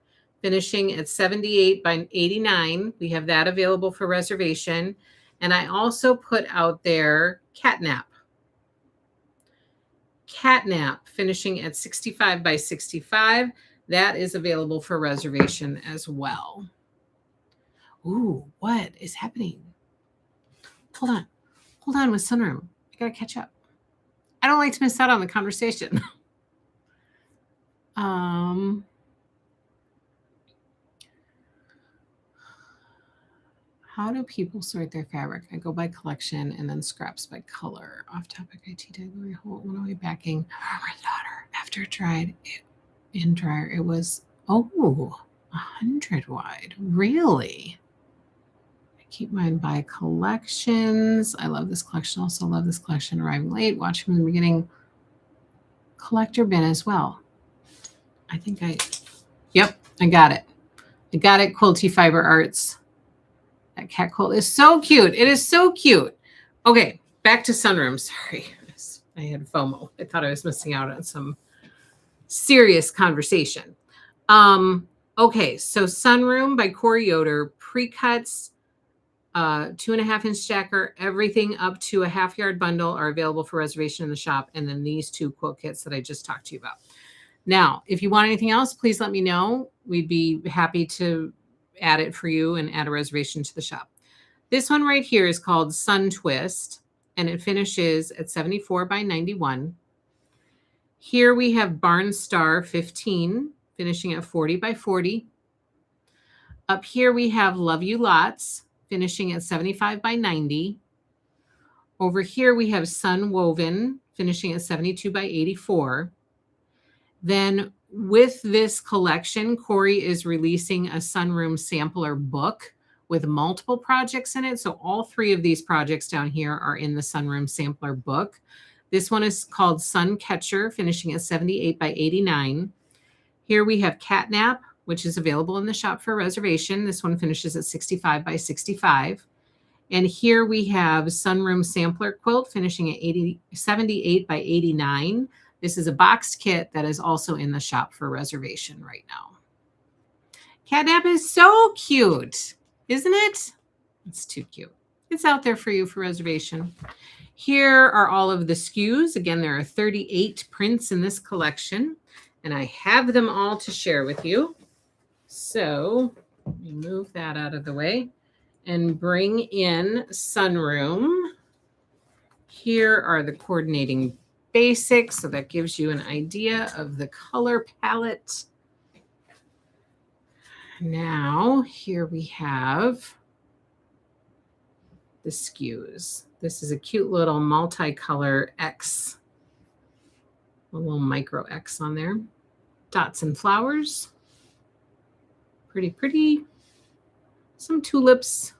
A: finishing at 78 by 89. We have that available for reservation. And I also put out there Catnap. Catnap, finishing at 65 by 65. That is available for reservation as well. Ooh, what is happening? Hold on with Sunroom. I gotta catch up. I don't like to miss out on the conversation. How do people sort their fabric? I go by collection and then scraps by color. Off topic, IT delivery, one away backing. Farmer's daughter. After it dried in dryer, it was 100 wide. Really? I keep mine by collections. I love this collection. Also love this collection. Arriving late, watching from the beginning. Collector bin as well. I think yep, I got it. I got it. Quilty Fiber Arts. That cat quilt is so cute. It is so cute. Okay, back to Sunroom. Sorry, I had FOMO. I thought I was missing out on some serious conversation. Okay, so Sunroom by Corey Yoder, pre-cuts, 2.5-inch stacker, everything up to a half-yard bundle are available for reservation in the shop. And then these 2 quilt kits that I just talked to you about. Now, if you want anything else, please let me know. We'd be happy to add it for you and add a reservation to the shop. This one right here is called Sun Twist, and it finishes at 74 by 91. Here we have Barn Star 15, finishing at 40 by 40. Up here we have Love You Lots, finishing at 75 by 90. Over here we have Sun Woven, finishing at 72 by 84. Then with this collection, Corey is releasing a Sunroom sampler book with multiple projects in it. So all 3 of these projects down here are in the Sunroom sampler book. This one is called Sun Catcher, finishing at 78 by 89. Here we have Catnap, which is available in the shop for reservation. This one finishes at 65 by 65. And here we have Sunroom Sampler Quilt, finishing at 78 by 89. This is a boxed kit that is also in the shop for reservation right now. Catnap is so cute, isn't it? It's too cute. It's out there for you for reservation. Here are all of the SKUs. Again, there are 38 prints in this collection, and I have them all to share with you. So let me move that out of the way and bring in Sunroom. Here are the coordinating basics, so that gives you an idea of the color palette. Now, here we have the SKUs. This is a cute little multicolor X, a little micro X on there. Dots and flowers. Pretty, pretty. Some tulips.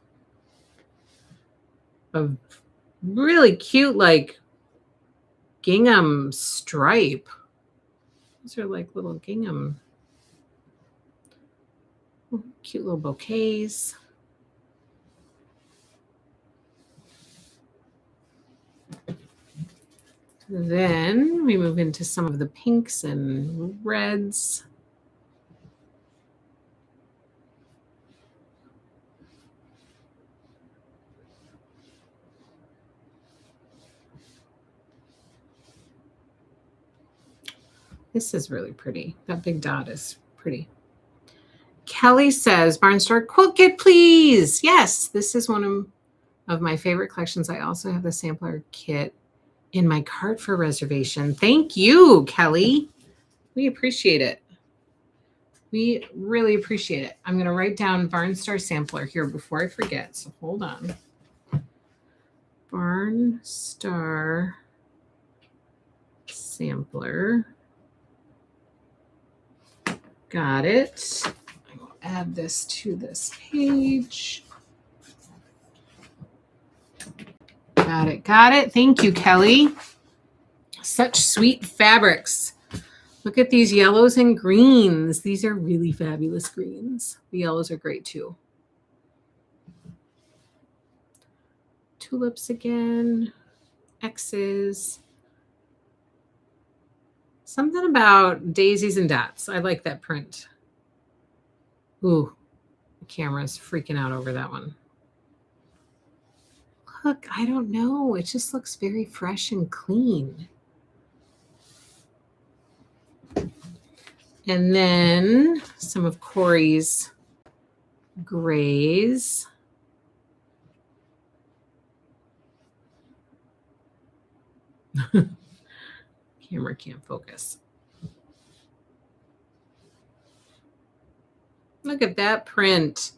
A: A really cute, like, gingham stripe. Those are like little gingham. Cute little bouquets. Then we move into some of the pinks and reds. This is really pretty. That big dot is pretty. Kelly says, Barnstar quilt kit, please. Yes, this is one of my favorite collections. I also have the sampler kit in my cart for reservation. Thank you, Kelly. We appreciate it. We really appreciate it. I'm going to write down Barnstar sampler here before I forget. So hold on. Barnstar sampler. Got it. I will add this to this page. Got it. Got it. Thank you, Kelly. Such sweet fabrics. Look at these yellows and greens. These are really fabulous greens. The yellows are great too. Tulips again. X's. Something about daisies and dots. I like that print. Ooh, the camera's freaking out over that one. Look, I don't know. It just looks very fresh and clean. And then some of Corey's grays. Camera can't focus. Look at that print.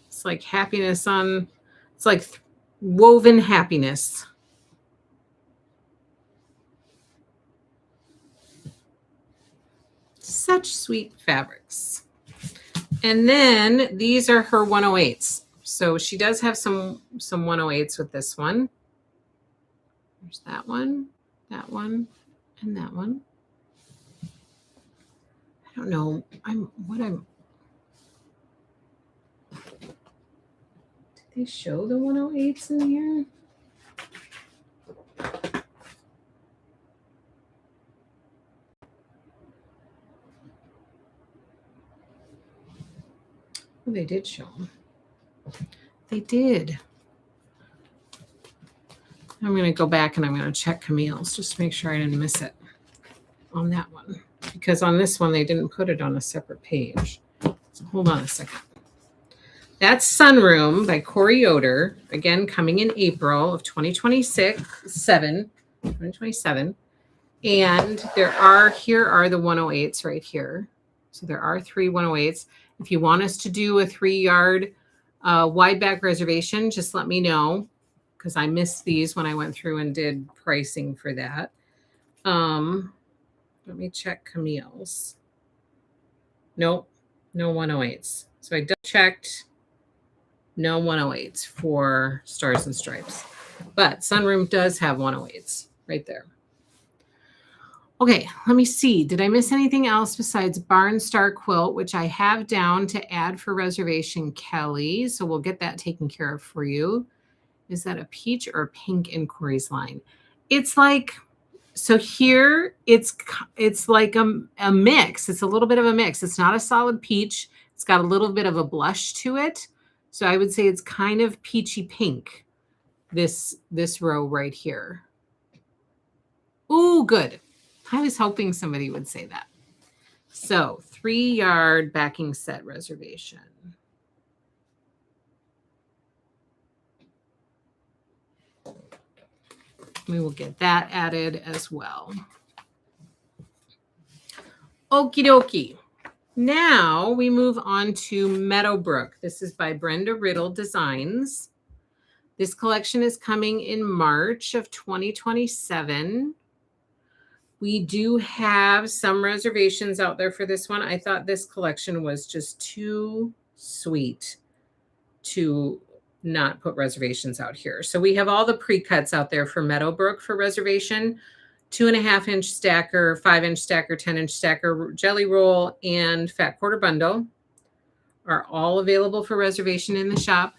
A: It's like happiness on, it's like woven happiness. Such sweet fabrics. And then these are her 108s. So she does have some 108s with this one. There's that one, and that one. I don't know. Did they show the 108s in here? Oh, they did show them. They did. I'm going to go back and I'm going to check Camille's just to make sure I didn't miss it on that one. Because on this one, they didn't put it on a separate page. So hold on a second. That's Sunroom by Corey Yoder. Again, coming in April of 2027. And here are the 108s right here. So there are 3 108s. If you want us to do a 3-yard wide back reservation, just let me know, because I missed these when I went through and did pricing for that. Let me check Camille's. Nope, no 108s. So I double checked. No 108s for Stars and Stripes. But Sunroom does have 108s right there. Okay, let me see. Did I miss anything else besides Barnstar Quilt, which I have down to add for reservation, Kelly? So we'll get that taken care of for you. Is that a peach or a pink in Corey's line? It's like, so here it's like a mix. It's a little bit of a mix. It's not a solid peach. It's got a little bit of a blush to it. So I would say it's kind of peachy pink, this row right here. Ooh, good. I was hoping somebody would say that. So 3-yard backing set reservation. We will get that added as well. Okie dokie. Now we move on to Meadowbrook. This is by Brenda Riddle Designs. This collection is coming in March of 2027. We do have some reservations out there for this one. I thought this collection was just too sweet to not put reservations out here. So we have all the pre-cuts out there for Meadowbrook for reservation. 2.5-inch stacker, 5-inch stacker, 10-inch stacker, jelly roll, and fat quarter bundle are all available for reservation in the shop.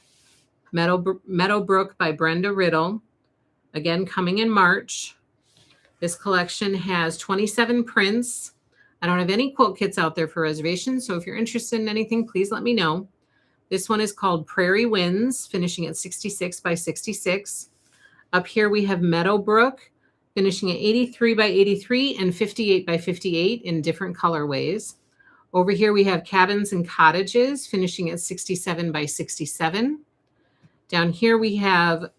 A: Meadowbrook by Brenda Riddle, again coming in March. This collection has 27 prints. I don't have any quilt kits out there for reservation, so if you're interested in anything, please let me know. This one is called Prairie Winds, finishing at 66 by 66. Up here we have Meadowbrook. finishing at 83 by 83 and 58 by 58 in different colorways. Over here we have Cabins and Cottages, finishing at 67 by 67. Down here we have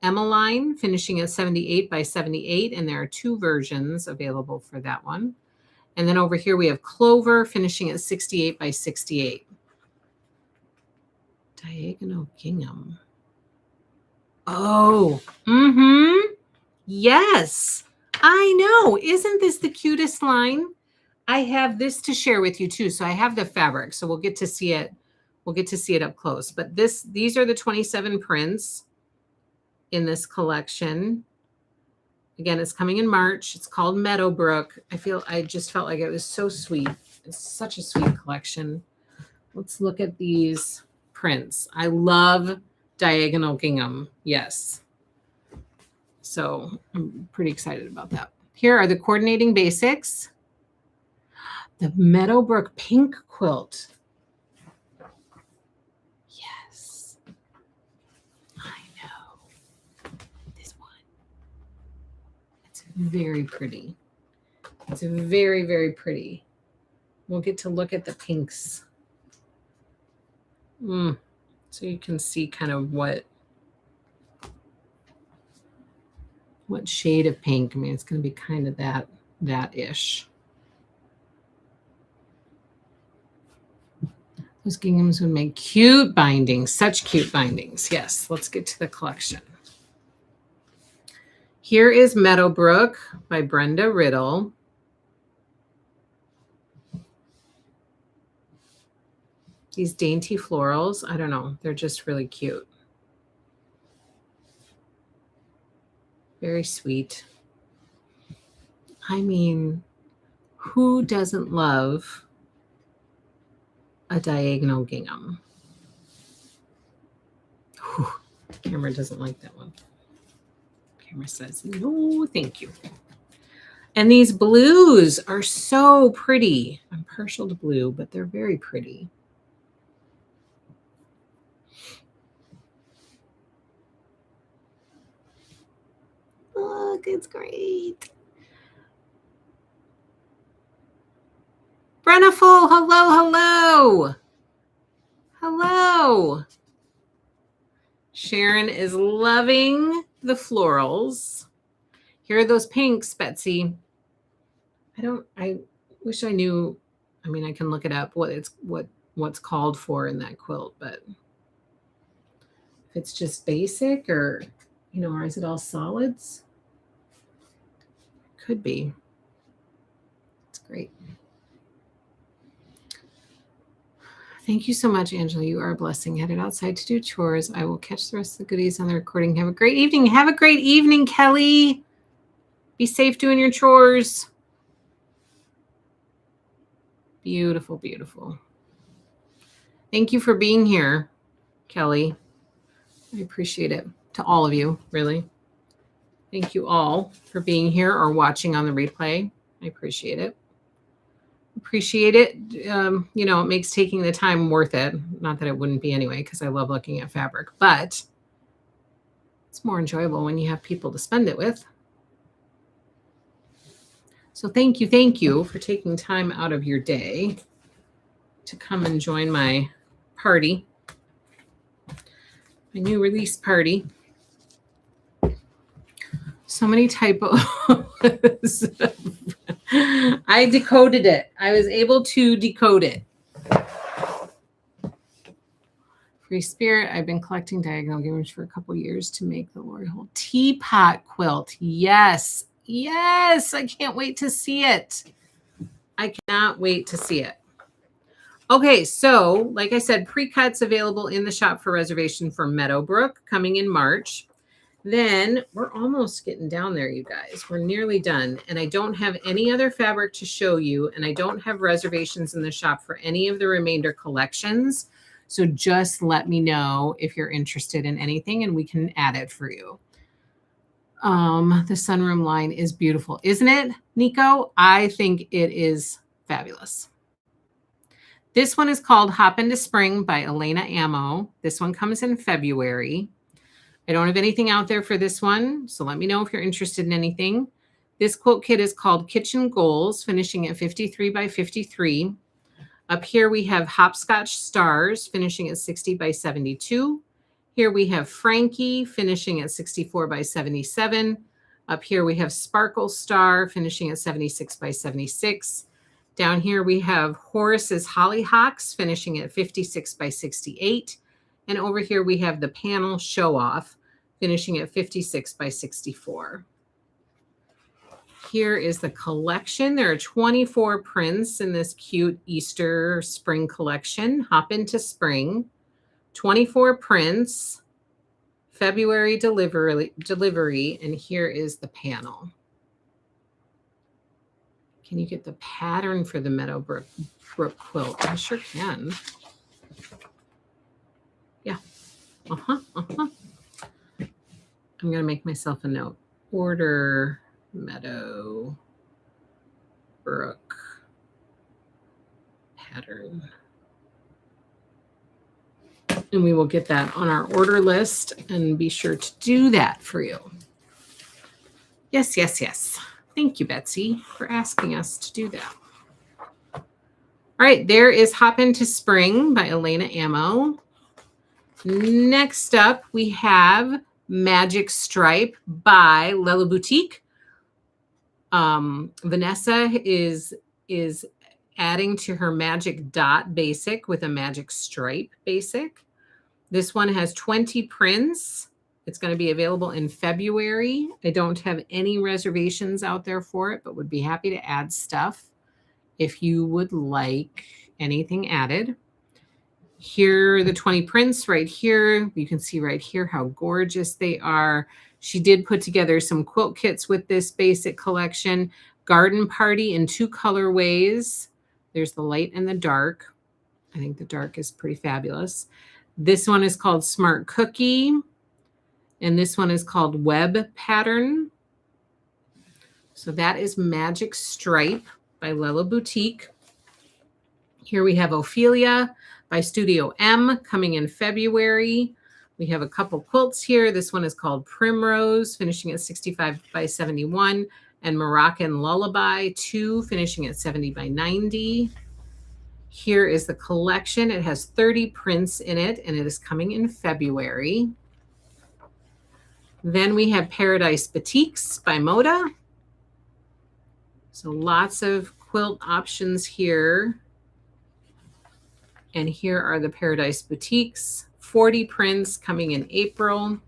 A: Emmeline, finishing at 78 by 78, and there are 2 versions available for that one. And then over here we have Clover, finishing at 68 by 68. Diagonal gingham. Oh, yes, I know. Isn't this the cutest line? I have this to share with you too. So I have the fabric, so we'll get to see it. We'll get to see it up close. But these are the 27 prints in this collection. Again, it's coming in March. It's called Meadowbrook. I just felt like it was so sweet. It's such a sweet collection. Let's look at these prints. I love diagonal gingham. Yes. So I'm pretty excited about that. Here are the coordinating basics. The Meadowbrook pink quilt. Yes. I know. This one. It's very pretty. It's very, very pretty. We'll get to look at the pinks. So you can see kind of what shade of pink. I mean, it's going to be kind of that-ish. Those ginghams would make cute bindings, such cute bindings. Yes, let's get to the collection. Here is Meadowbrook by Brenda Riddle. These dainty florals, I don't know, they're just really cute. Very sweet. I mean, who doesn't love a diagonal gingham? Whew, camera doesn't like that one. Camera says, no, thank you. And these blues are so pretty. I'm partial to blue, but they're very pretty. Look, it's great. Brenniful, hello. Hello. Sharon is loving the florals. Here are those pinks, Betsy. I wish I knew. I mean, I can look it up what's called for in that quilt, but if it's just basic or is it all solids? Could be. It's great. Thank you so much, Angela. You are a blessing. Headed outside to do chores. I will catch the rest of the goodies on the recording. Have a great evening. Have a great evening, Kelly. Be safe doing your chores. Beautiful, beautiful. Thank you for being here, Kelly. I appreciate it. To all of you, really. Thank you all for being here or watching on the replay. I appreciate it. Appreciate it. It makes taking the time worth it. Not that it wouldn't be anyway, because I love looking at fabric, but it's more enjoyable when you have people to spend it with. So thank you for taking time out of your day to come and join my party, my new release party. So many typos. I decoded it. I was able to decode it. Free Spirit. I've been collecting diagonal ginghams for a couple years to make the Lori Hole teapot quilt. Yes. Yes. I can't wait to see it. I cannot wait to see it. Okay. So like I said, pre-cuts available in the shop for reservation for Meadowbrook coming in March. Then we're almost getting down there, you guys. We're nearly done. And I don't have any other fabric to show you. And I don't have reservations in the shop for any of the remainder collections. So just let me know if you're interested in anything and we can add it for you. The sunroom line is beautiful, isn't it, Nico? I think it is fabulous. This one is called Hop into Spring by Elena Amo. This one comes in February. I don't have anything out there for this one, so let me know if you're interested in anything. This quilt kit is called Kitchen Goals, finishing at 53 by 53. Up here we have Hopscotch Stars, finishing at 60 by 72. Here we have Frankie, finishing at 64 by 77. Up here we have Sparkle Star, finishing at 76 by 76. Down here we have Horace's Hollyhocks, finishing at 56 by 68. And over here we have the Panel Show Off, finishing at 56 by 64. Here is the collection. There are 24 prints in this cute Easter spring collection. Hop into spring. 24 prints. February delivery, and here is the panel. Can you get the pattern for the Meadowbrook quilt? I sure can. Yeah. I'm going to make myself a note. Order Meadowbrook pattern. And we will get that on our order list and be sure to do that for you. Yes, yes, yes. Thank you, Betsy, for asking us to do that. All right, there is Hop Into Spring by Elena Ammo. Next up, we have Magic Stripe by Lella Boutique. Vanessa is adding to her Magic Dot basic with a Magic Stripe basic. This one has 20 prints. It's going to be available in February. I don't have any reservations out there for it, but would be happy to add stuff if you would like anything added. Here are the 20 prints right here. You can see right here how gorgeous they are. She did put together some quilt kits with this basic collection. Garden Party in 2 colorways. There's the light and the dark. I think the dark is pretty fabulous. This one is called Smart Cookie. And this one is called Web Pattern. So that is Magic Stripe by Lella Boutique. Here we have Ophelia by Studio M coming in February. We have a couple quilts here. This one is called Primrose, finishing at 65 by 71. And Moroccan Lullaby 2, finishing at 70 by 90. Here is the collection. It has 30 prints in it, and it is coming in February. Then we have Paradise Batiks by Moda. So lots of quilt options here. And here are the Paradise Batiks. 40 prints coming in April.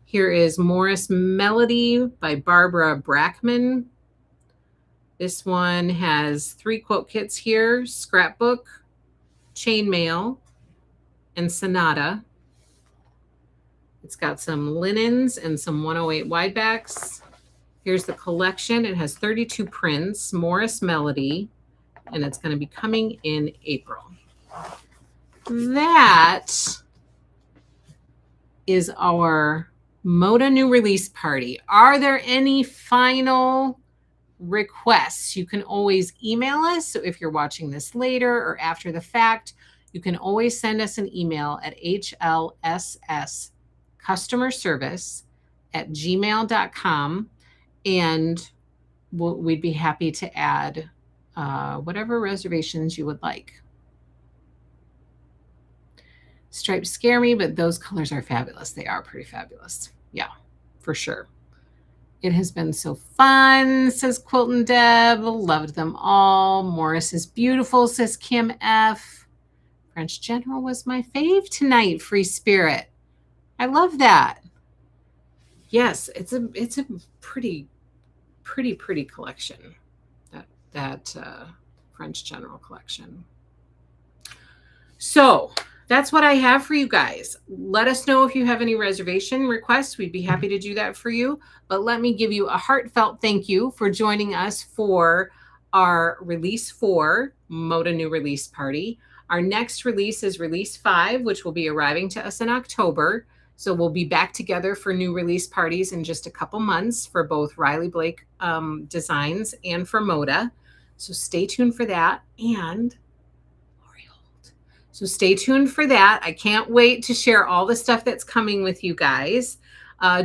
A: Here is Morris Melody by Barbara Brackman. This one has 3 quote kits here: Scrapbook, Chainmail, and Sonata. It's got some linens and some 108 wide backs. Here's the collection. It has 32 prints, Morris Melody, and it's going to be coming in April. That is our Moda new release party. Are there any final requests? You can always email us. So if you're watching this later or after the fact, you can always send us an email at hlsscustomerservice@gmail.com, and we'd be happy to add whatever reservations you would like. Stripes scare me, but those colors are fabulous. They are pretty fabulous. Yeah, for sure. It has been so fun, says Quilton Deb. Loved them all. Morris is beautiful, says Kim F. French General was my fave tonight, Free Spirit. I love that. Yes, it's a pretty collection, that French General collection. So that's what I have for you guys. Let us know if you have any reservation requests. We'd be happy to do that for you. But let me give you a heartfelt thank you for joining us for our Release 4 Moda New Release Party. Our next release is Release 5, which will be arriving to us in October. So we'll be back together for new release parties in just a couple months for both Riley Blake designs and for Moda. So stay tuned for that. And So stay tuned for that. I can't wait to share all the stuff that's coming with you guys.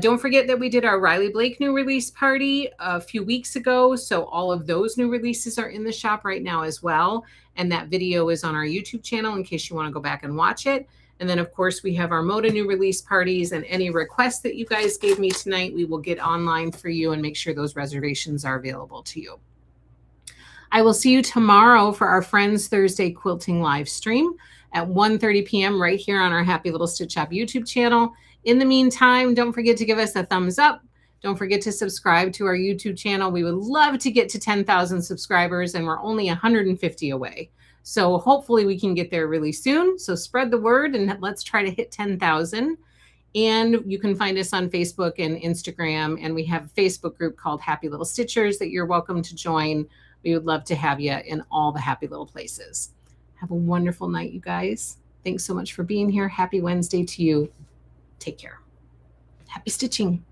A: Don't forget that we did our Riley Blake new release party a few weeks ago. So all of those new releases are in the shop right now as well. And that video is on our YouTube channel in case you want to go back and watch it. And then, of course, we have our Moda new release parties, and any requests that you guys gave me tonight, we will get online for you and make sure those reservations are available to you. I will see you tomorrow for our Friends Thursday quilting live stream at 1:30 p.m. right here on our Happy Little Stitch Shop YouTube channel. In the meantime, don't forget to give us a thumbs up. Don't forget to subscribe to our YouTube channel. We would love to get to 10,000 subscribers, and we're only 150 away. So hopefully we can get there really soon. So spread the word and let's try to hit 10,000. And you can find us on Facebook and Instagram. And we have a Facebook group called Happy Little Stitchers that you're welcome to join. We would love to have you in all the happy little places. Have a wonderful night, you guys. Thanks so much for being here. Happy Wednesday to you. Take care. Happy stitching.